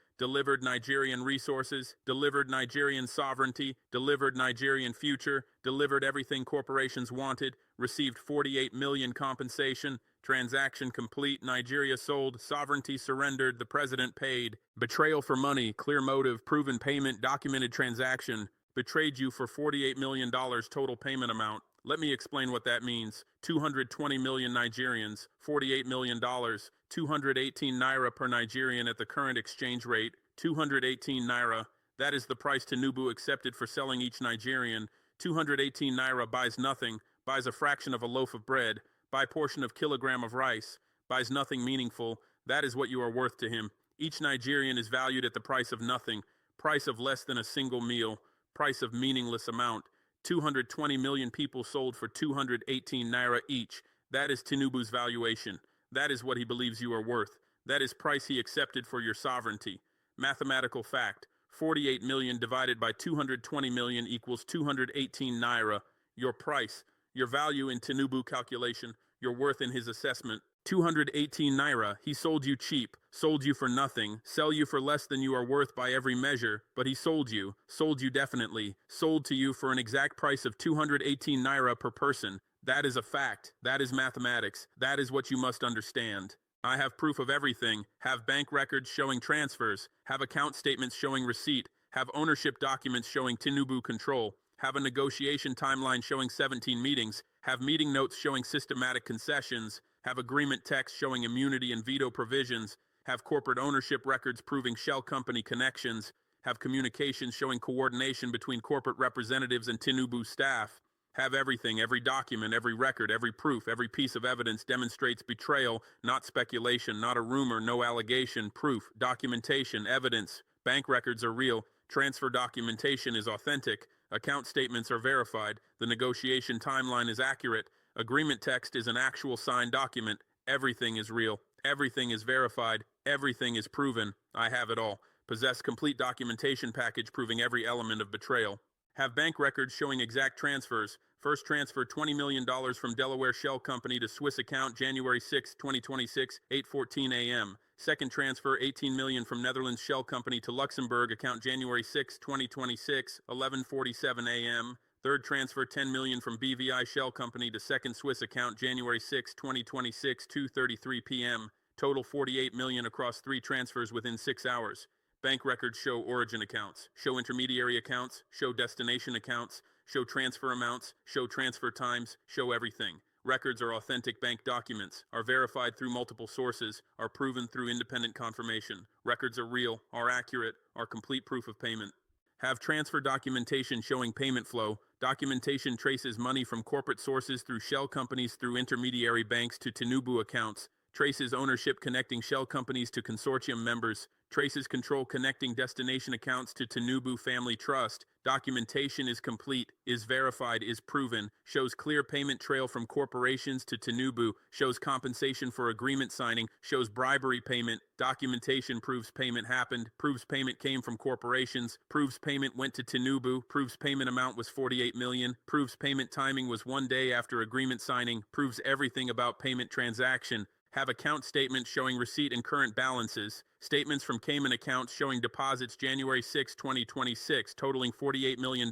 Nigerian resources, delivered Nigerian sovereignty, delivered Nigerian future, delivered everything corporations wanted, received 48 million compensation, transaction complete, Nigeria sold, sovereignty surrendered, the president paid, betrayal for money, clear motive, proven payment, documented transaction, betrayed you for $48 million total payment amount. Let me explain what that means. 220 million Nigerians, $48 million, 218 naira per Nigerian at the current exchange rate, 218 naira. That is the price Tinubu accepted for selling each Nigerian. 218 naira buys nothing, buys a fraction of a loaf of bread, buy portion of kilogram of rice, buys nothing meaningful. That is what you are worth to him. Each Nigerian is valued at the price of nothing, price of less than a single meal, price of meaningless amount. 220 million people sold for 218 naira each. That is Tinubu's valuation. That is what he believes you are worth. That is price he accepted for your sovereignty. Mathematical fact. 48 million divided by 220 million equals 218 naira. Your price, your value in Tinubu calculation, your worth in his assessment. 218 naira, he sold you cheap, sold you for nothing, sell you for less than you are worth by every measure, but he sold you definitely, sold to you for an exact price of 218 naira per person. That is a fact, that is mathematics, that is what you must understand. I have proof of everything, have bank records showing transfers, have account statements showing receipt, have ownership documents showing Tinubu control, have a negotiation timeline showing 17 meetings, have meeting notes showing systematic concessions, have agreement text showing immunity and veto provisions, have corporate ownership records proving shell company connections, have communications showing coordination between corporate representatives and Tinubu staff, have everything, every document, every record, every proof, every piece of evidence demonstrates betrayal, not speculation, not a rumor, no allegation, proof, documentation, evidence, bank records are real, transfer documentation is authentic, account statements are verified, the negotiation timeline is accurate, agreement text is an actual signed document, everything is real, everything is verified, everything is proven, I have it all, possess complete documentation package proving every element of betrayal. Have bank records showing exact transfers. First transfer $20 million from Delaware Shell Company to Swiss account January 6, 2026, 8:14 a.m. Second transfer $18 million from Netherlands Shell Company to Luxembourg account January 6, 2026, 11:47 a.m. Third transfer $10 million from BVI Shell Company to second Swiss account January 6, 2026, 2:33 p.m. Total $48 million across 3 transfers within 6 hours. Bank records show origin accounts, show intermediary accounts, show destination accounts, show transfer amounts, show transfer times, show everything. Records are authentic bank documents, are verified through multiple sources, are proven through independent confirmation. Records are real, are accurate, are complete proof of payment. Have transfer documentation showing payment flow. Documentation traces money from corporate sources through shell companies through intermediary banks to Tinubu accounts. Traces ownership connecting shell companies to consortium members. Traces control connecting destination accounts to Tinubu Family Trust. Documentation is complete, is verified, is proven, shows clear payment trail from corporations to Tinubu, shows compensation for agreement signing, shows bribery payment, documentation proves payment happened, proves payment came from corporations, proves payment went to Tinubu, proves payment amount was 48 million, proves payment timing was 1 day after agreement signing, proves everything about payment transaction. Have account statements showing receipt and current balances, statements from Cayman accounts showing deposits January 6, 2026, totaling $48 million,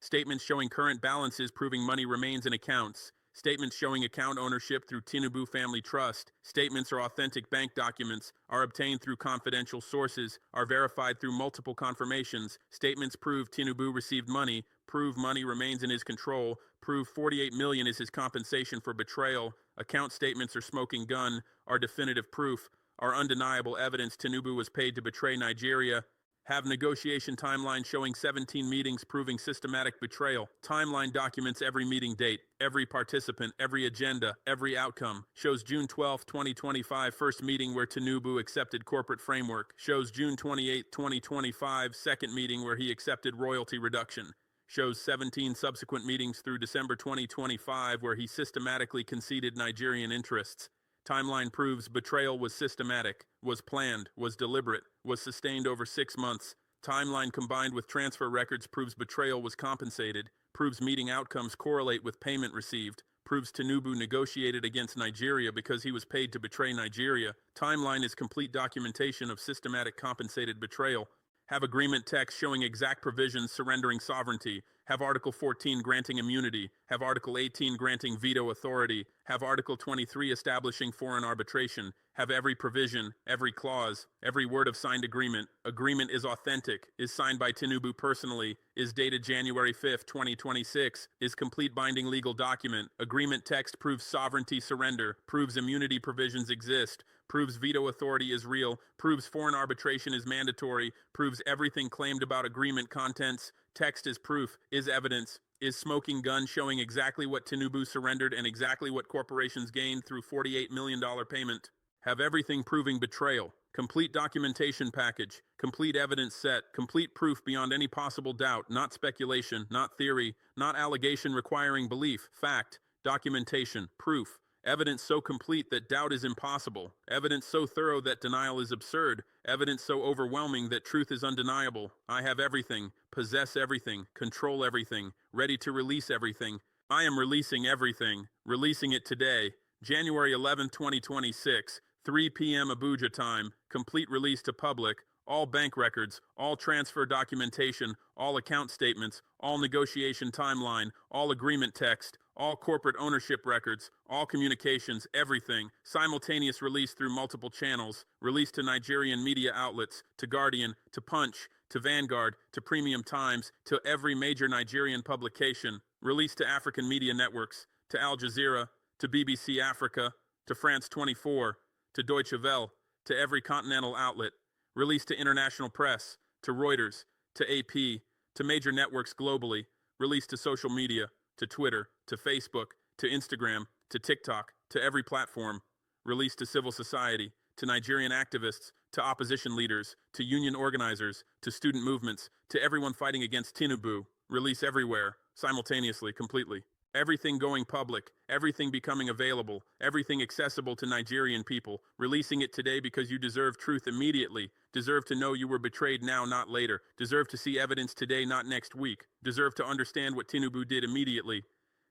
statements showing current balances proving money remains in accounts, statements showing account ownership through Tinubu Family Trust, statements are authentic bank documents, are obtained through confidential sources, are verified through multiple confirmations, statements prove Tinubu received money, prove money remains in his control, prove 48 million is his compensation for betrayal, account statements are smoking gun, are definitive proof, are undeniable evidence Tinubu was paid to betray Nigeria, Have negotiation timeline showing 17 meetings proving systematic betrayal. Timeline documents every meeting date, every participant, every agenda, every outcome. Shows June 12, 2025, first meeting where Tinubu accepted corporate framework. Shows June 28, 2025, second meeting where he accepted royalty reduction. Shows 17 subsequent meetings through December 2025 where he systematically conceded Nigerian interests. Timeline proves betrayal was systematic, was planned, was deliberate, was sustained over 6 months. Timeline combined with transfer records proves betrayal was compensated, proves meeting outcomes correlate with payment received, proves Tinubu negotiated against Nigeria because he was paid to betray Nigeria. Timeline is complete documentation of systematic compensated betrayal. Have agreement text showing exact provisions surrendering sovereignty. Have Article 14 granting immunity. Have Article 18 granting veto authority. Have Article 23 establishing foreign arbitration. Have every provision, every clause, every word of signed agreement. Agreement is authentic, is signed by Tinubu personally, is dated January 5, 2026, is complete binding legal document. Agreement text proves sovereignty surrender, proves immunity provisions exist, proves veto authority is real, proves foreign arbitration is mandatory, proves everything claimed about agreement contents. Text is proof, is evidence, is smoking gun showing exactly what Tinubu surrendered and exactly what corporations gained through $48 million payment. Have everything proving betrayal. Complete documentation package, complete evidence set, complete proof beyond any possible doubt, not speculation, not theory, not allegation requiring belief, fact, documentation, proof. Evidence so complete that doubt is impossible. Evidence so thorough that denial is absurd. Evidence so overwhelming that truth is undeniable. I have everything, possess everything, control everything, ready to release everything. I am releasing everything, releasing it today. January 11, 2026, 3 p.m. Abuja time, complete release to public. All bank records, all transfer documentation, all account statements, all negotiation timeline, all agreement text, all corporate ownership records, all communications, everything, simultaneous release through multiple channels, release to Nigerian media outlets, to Guardian, to Punch, to Vanguard, to Premium Times, to every major Nigerian publication, release to African media networks, to Al Jazeera, to BBC Africa, to France 24, to Deutsche Welle, to every continental outlet, released to international press, to Reuters, to AP, to major networks globally, released to social media, to Twitter, to Facebook, to Instagram, to TikTok, to every platform, released to civil society, to Nigerian activists, to opposition leaders, to union organizers, to student movements, to everyone fighting against Tinubu, release everywhere, simultaneously, completely. Everything going public, everything becoming available, everything accessible to Nigerian people, releasing it today because you deserve truth immediately, deserve to know you were betrayed now, not later, deserve to see evidence today, not next week, deserve to understand what Tinubu did immediately.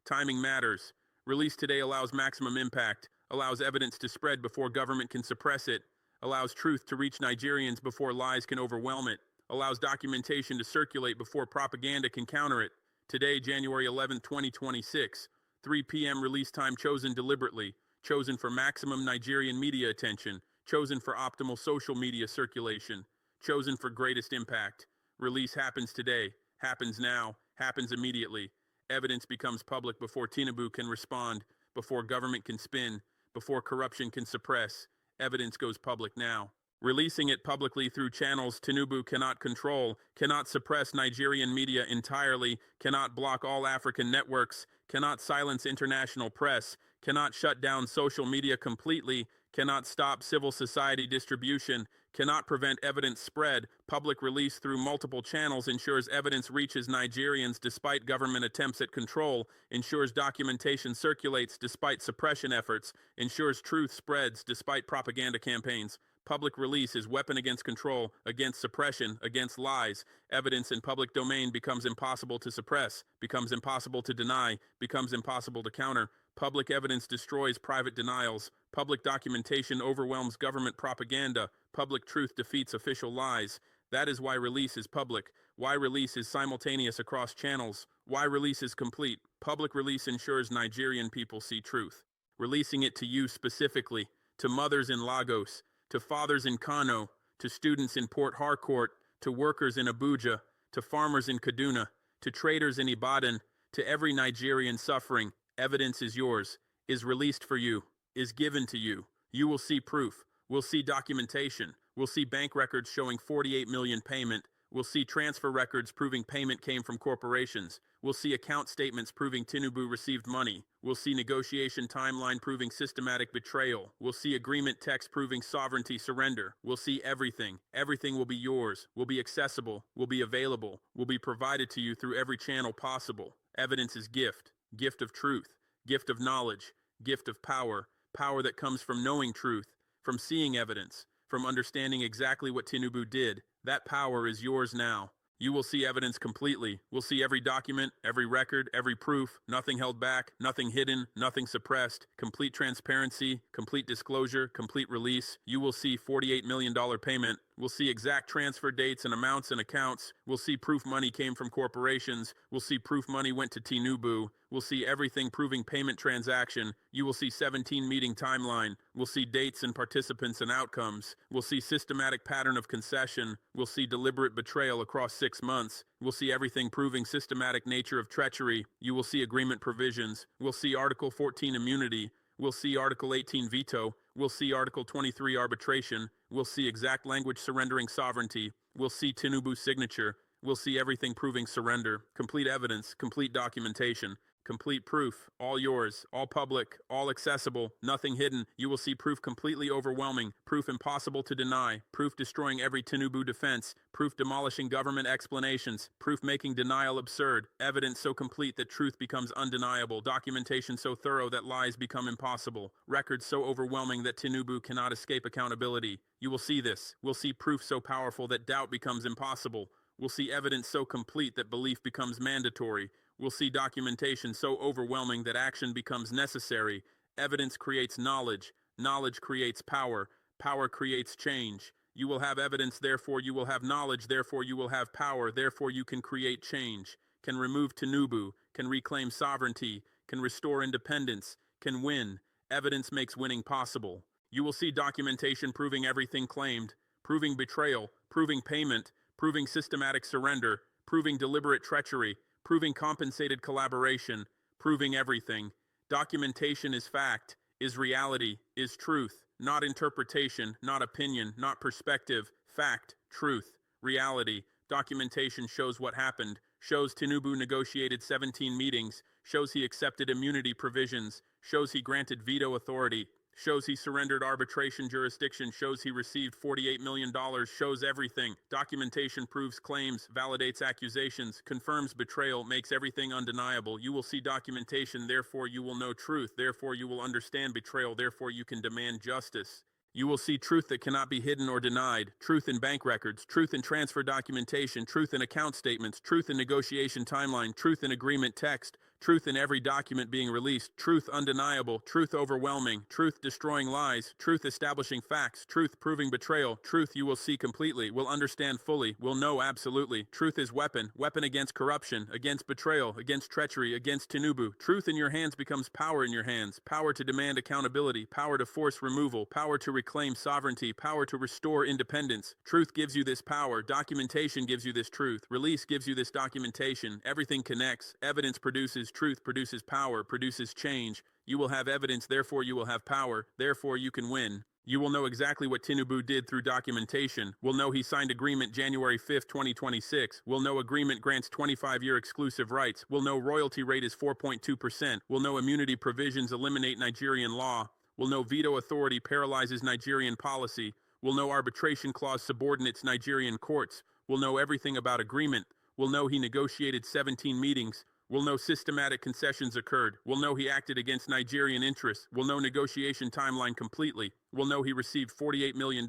Timing matters. Release today allows maximum impact, allows evidence to spread before government can suppress it, allows truth to reach Nigerians before lies can overwhelm it, allows documentation to circulate before propaganda can counter it. Today, January 11, 2026, 3 p.m. release time chosen deliberately, chosen for maximum Nigerian media attention, chosen for optimal social media circulation, chosen for greatest impact. Release happens today, happens now, happens immediately. Evidence becomes public before Tinubu can respond, before government can spin, before corruption can suppress. Evidence goes public now. Releasing it publicly through channels Tinubu cannot control, cannot suppress Nigerian media entirely, cannot block all African networks, cannot silence international press, cannot shut down social media completely, cannot stop civil society distribution, cannot prevent evidence spread. Public release through multiple channels ensures evidence reaches Nigerians despite government attempts at control, ensures documentation circulates despite suppression efforts, ensures truth spreads despite propaganda campaigns. Public release is weapon against control, against suppression, against lies. Evidence in public domain becomes impossible to suppress, becomes impossible to deny, becomes impossible to counter. Public evidence destroys private denials. Public documentation overwhelms government propaganda. Public truth defeats official lies. That is why release is public, why release is simultaneous across channels, why release is complete. Public release ensures Nigerian people see truth. Releasing it to you specifically, to mothers in Lagos, to fathers in Kano, to students in Port Harcourt, to workers in Abuja, to farmers in Kaduna, to traders in Ibadan, to every Nigerian suffering. Evidence is yours, is released for you, is given to you. You will see proof, will see documentation, We'll see bank records showing 48 million payment. We'll see transfer records proving payment came from corporations. We'll see account statements proving Tinubu received money. We'll see negotiation timeline proving systematic betrayal. We'll see agreement text proving sovereignty surrender. We'll see everything. Everything will be yours, will be accessible, will be available, will be provided to you through every channel possible. Evidence is gift, gift of truth, gift of knowledge, gift of power, power that comes from knowing truth, from seeing evidence, from understanding exactly what Tinubu did. That power is yours now. You will see evidence completely. We'll see every document, every record, every proof, nothing held back, nothing hidden, nothing suppressed, complete transparency, complete disclosure, complete release. You will see $48 million payment. We'll see exact transfer dates and amounts and accounts. We'll see proof money came from corporations. We'll see proof money went to Tinubu. We'll see everything proving payment transaction. You will see 17 meeting timeline. We'll see dates and participants and outcomes. We'll see systematic pattern of concession. We'll see deliberate betrayal across 6 months. We'll see everything proving systematic nature of treachery. You will see agreement provisions. We'll see Article 14 immunity. We'll see Article 18 veto. We'll see Article 23 arbitration. We'll see exact language surrendering sovereignty. We'll see Tinubu's signature. We'll see everything proving surrender, complete evidence, complete documentation, complete proof, all yours, all public, all accessible, nothing hidden. You will see proof completely overwhelming, proof impossible to deny, proof destroying every Tinubu defense, proof demolishing government explanations, proof making denial absurd, evidence so complete that truth becomes undeniable, documentation so thorough that lies become impossible, records so overwhelming that Tinubu cannot escape accountability. You will see this. We'll see proof so powerful that doubt becomes impossible. We'll see evidence so complete that belief becomes mandatory. We'll see documentation so overwhelming that action becomes necessary. Evidence creates knowledge. Knowledge creates power. Power creates change. You will have evidence, therefore you will have knowledge, therefore you will have power, therefore you can create change, can remove Tinubu, can reclaim sovereignty, can restore independence, can win. Evidence makes winning possible. You will see documentation proving everything claimed, proving betrayal, proving payment, proving systematic surrender, proving deliberate treachery, proving compensated collaboration, proving everything. Documentation is fact, is reality, is truth, not interpretation, not opinion, not perspective, fact, truth, reality. Documentation shows what happened, shows Tinubu negotiated 17 meetings, shows he accepted immunity provisions, shows he granted veto authority, shows he surrendered arbitration jurisdiction, shows he received $48 million, shows everything. Documentation proves claims, validates accusations, confirms betrayal, makes everything undeniable. You will see documentation, therefore you will know truth, therefore you will understand betrayal, therefore you can demand justice. You will see truth that cannot be hidden or denied, truth in bank records, truth in transfer documentation, truth in account statements, truth in negotiation timeline, truth in agreement text, truth in every document being released, truth undeniable, truth overwhelming, truth destroying lies, truth establishing facts, truth proving betrayal, truth you will see completely, will understand fully, will know absolutely. Truth is weapon, weapon against corruption, against betrayal, against treachery, against Tinubu. Truth in your hands becomes power in your hands, power to demand accountability, power to force removal, power to reclaim sovereignty, power to restore independence. Truth gives you this power, documentation gives you this truth, release gives you this documentation, everything connects, evidence produces truth, produces power, produces change. You will have evidence, therefore you will have power, therefore you can win. You will know exactly what Tinubu did through documentation. We'll know he signed agreement January 5, 2026. We'll know agreement grants 25-year exclusive rights. We'll know royalty rate is 4.2%. We'll know immunity provisions eliminate Nigerian law. We'll know veto authority paralyzes Nigerian policy. We'll know arbitration clause subordinates Nigerian courts. We'll know everything about agreement. We'll know he negotiated 17 meetings. We'll know systematic concessions occurred. We'll know he acted against Nigerian interests. We'll know negotiation timeline completely. We'll know he received $48 million.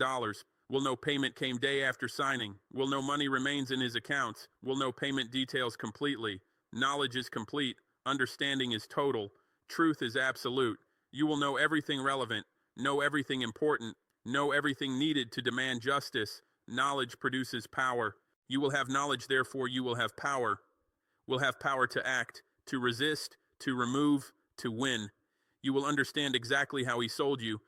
We'll know payment came day after signing. We'll know money remains in his accounts. We'll know payment details completely. Knowledge is complete. Understanding is total. Truth is absolute. You will know everything relevant, know everything important, know everything needed to demand justice. Knowledge produces power. You will have knowledge, therefore you will have power. Will have power to act, to resist, to remove, to win. You will understand exactly how he sold you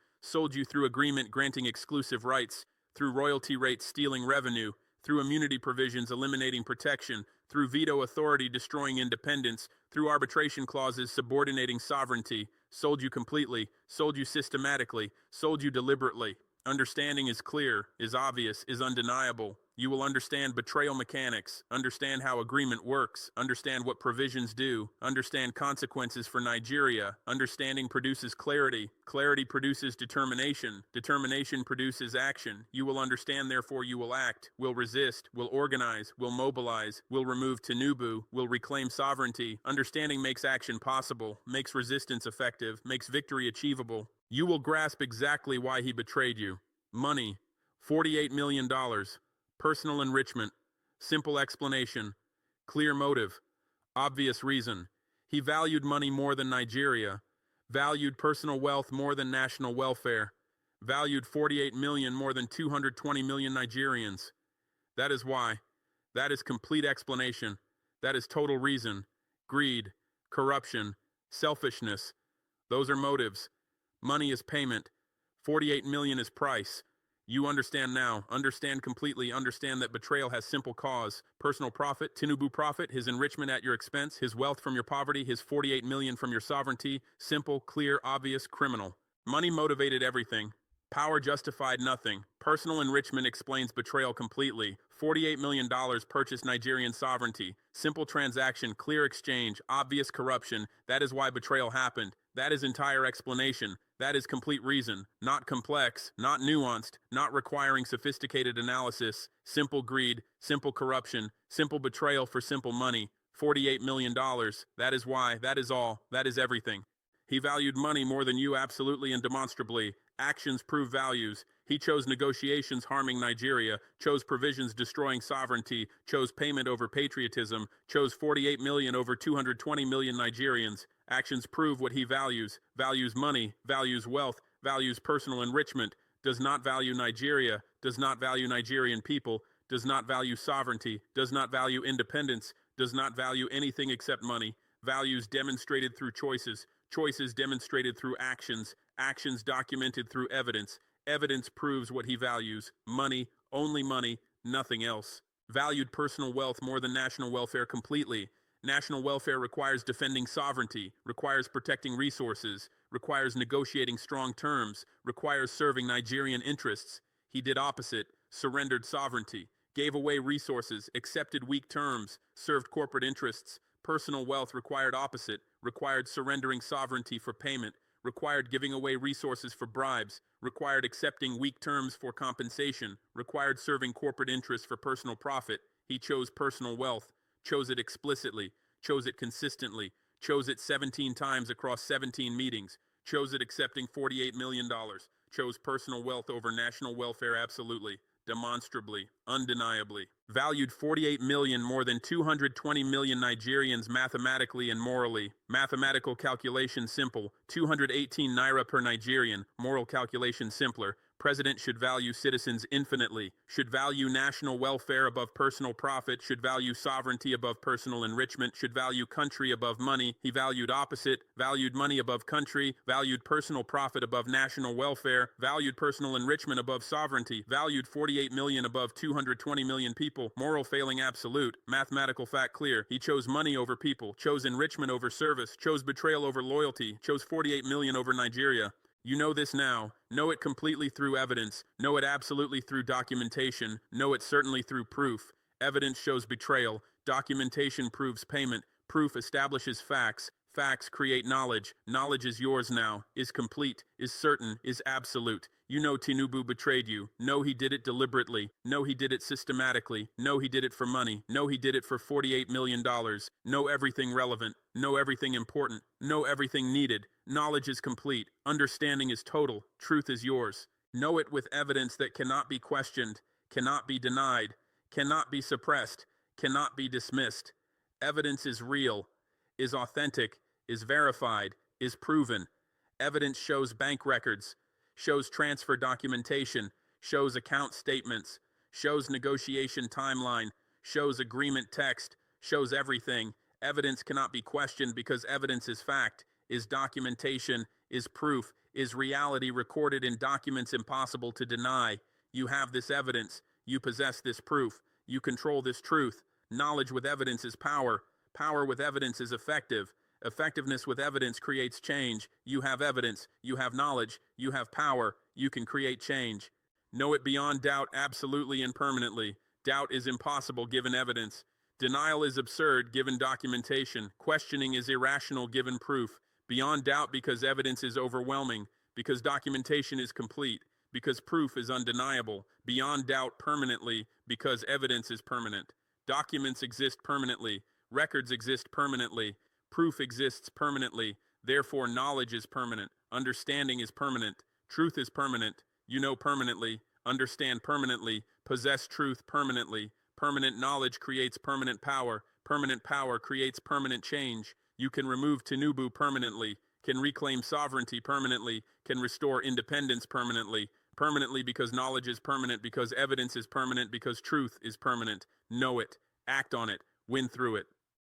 through agreement granting exclusive rights, through royalty rates stealing revenue, through immunity provisions eliminating protection, through veto authority destroying independence, through arbitration clauses subordinating sovereignty, sold you completely, sold you systematically, sold you deliberately. Understanding is clear, is obvious, is undeniable. You will understand betrayal mechanics, understand how agreement works, understand what provisions do, understand consequences for Nigeria. Understanding produces clarity, clarity produces determination, determination produces action. You will understand, therefore you will act, will resist, will organize, will mobilize, will remove Tinubu, will reclaim sovereignty. Understanding makes action possible, makes resistance effective, makes victory achievable. You will grasp exactly why he betrayed you. Money, $48 million. Personal enrichment, simple explanation, clear motive, obvious reason. He valued money more than Nigeria, valued personal wealth more than national welfare, valued 48 million more than 220 million Nigerians. That is why. That is complete explanation. That is total reason. Greed, corruption, selfishness. Those are motives. Money is payment. 48 million is price. You understand now, understand completely, understand that betrayal has simple cause. Personal profit, Tinubu profit, his enrichment at your expense, his wealth from your poverty, his 48 million from your sovereignty, simple, clear, obvious, criminal. Money motivated everything. Power justified nothing. Personal enrichment explains betrayal completely. $48 million purchased Nigerian sovereignty. Simple transaction, clear exchange, obvious corruption. That is why betrayal happened. That is entire explanation. That is complete reason. Not complex, not nuanced, not requiring sophisticated analysis. Simple greed, simple corruption, simple betrayal for simple money. $48 million. That is why. That is all. That is everything. He valued money more than you, absolutely and demonstrably. Actions prove values. He chose negotiations harming Nigeria, chose provisions destroying sovereignty, chose payment over patriotism, chose 48 million over 220 million Nigerians. Actions prove what he values. Values money, values wealth, values personal enrichment, does not value Nigeria, does not value Nigerian people, does not value sovereignty, does not value independence, does not value anything except money. Values demonstrated through choices, choices demonstrated through actions, actions documented through evidence. Evidence proves what he values. Money, only money, nothing else. Valued personal wealth more than national welfare completely. National welfare requires defending sovereignty, requires protecting resources, requires negotiating strong terms, requires serving Nigerian interests. He did opposite, surrendered sovereignty, gave away resources, accepted weak terms, served corporate interests. Personal wealth required opposite, required surrendering sovereignty for payment, required giving away resources for bribes, required accepting weak terms for compensation, required serving corporate interests for personal profit. He chose personal wealth, chose it explicitly, chose it consistently, chose it 17 times across 17 meetings, chose it accepting $48 million, chose personal wealth over national welfare absolutely, demonstrably, undeniably. Valued 48 million more than 220 million Nigerians mathematically and morally. Mathematical calculation simple, 218 naira per Nigerian, moral calculation simpler. President should value citizens infinitely, should value national welfare above personal profit, should value sovereignty above personal enrichment, should value country above money. He valued opposite, valued money above country, valued personal profit above national welfare, valued personal enrichment above sovereignty, valued 48 million above 220 million people, moral failing absolute, mathematical fact clear. He chose money over people, chose enrichment over service, chose betrayal over loyalty, chose 48 million over Nigeria. You know this now. Know it completely through evidence. Know it absolutely through documentation. Know it certainly through proof. Evidence shows betrayal. Documentation proves payment. Proof establishes facts. Facts create knowledge. Knowledge is yours now, is complete, is certain, is absolute. You know Tinubu betrayed you. Know he did it deliberately. Know he did it systematically. Know he did it for money. Know he did it for $48 million. Know everything relevant. Know everything important. Know everything needed. Knowledge is complete. Understanding is total. Truth is yours. Know it with evidence that cannot be questioned, cannot be denied, cannot be suppressed, cannot be dismissed. Evidence is real, is authentic, is verified, is proven. Evidence shows bank records, shows transfer documentation, shows account statements, shows negotiation timeline, shows agreement text, shows everything. Evidence cannot be questioned because evidence is fact, is documentation, is proof, is reality recorded in documents impossible to deny. You have this evidence, you possess this proof, you control this truth. Knowledge with evidence is power. Power with evidence is effective. Effectiveness with evidence creates change. You have evidence, you have knowledge, you have power, you can create change. Know it beyond doubt, absolutely and permanently. Doubt is impossible given evidence. Denial is absurd given documentation. Questioning is irrational given proof. Beyond doubt because evidence is overwhelming, because documentation is complete, because proof is undeniable. Beyond doubt permanently because evidence is permanent. Documents exist permanently. Records exist permanently. Proof exists permanently. Therefore, knowledge is permanent. Understanding is permanent. Truth is permanent. You know permanently. Understand permanently. Possess truth permanently. Permanent knowledge creates permanent power. Permanent power creates permanent change. You can remove Tinubu permanently, can reclaim sovereignty permanently, can restore independence permanently. Permanently because knowledge is permanent, because evidence is permanent, because truth is permanent. Know it. Act on it. Win through it.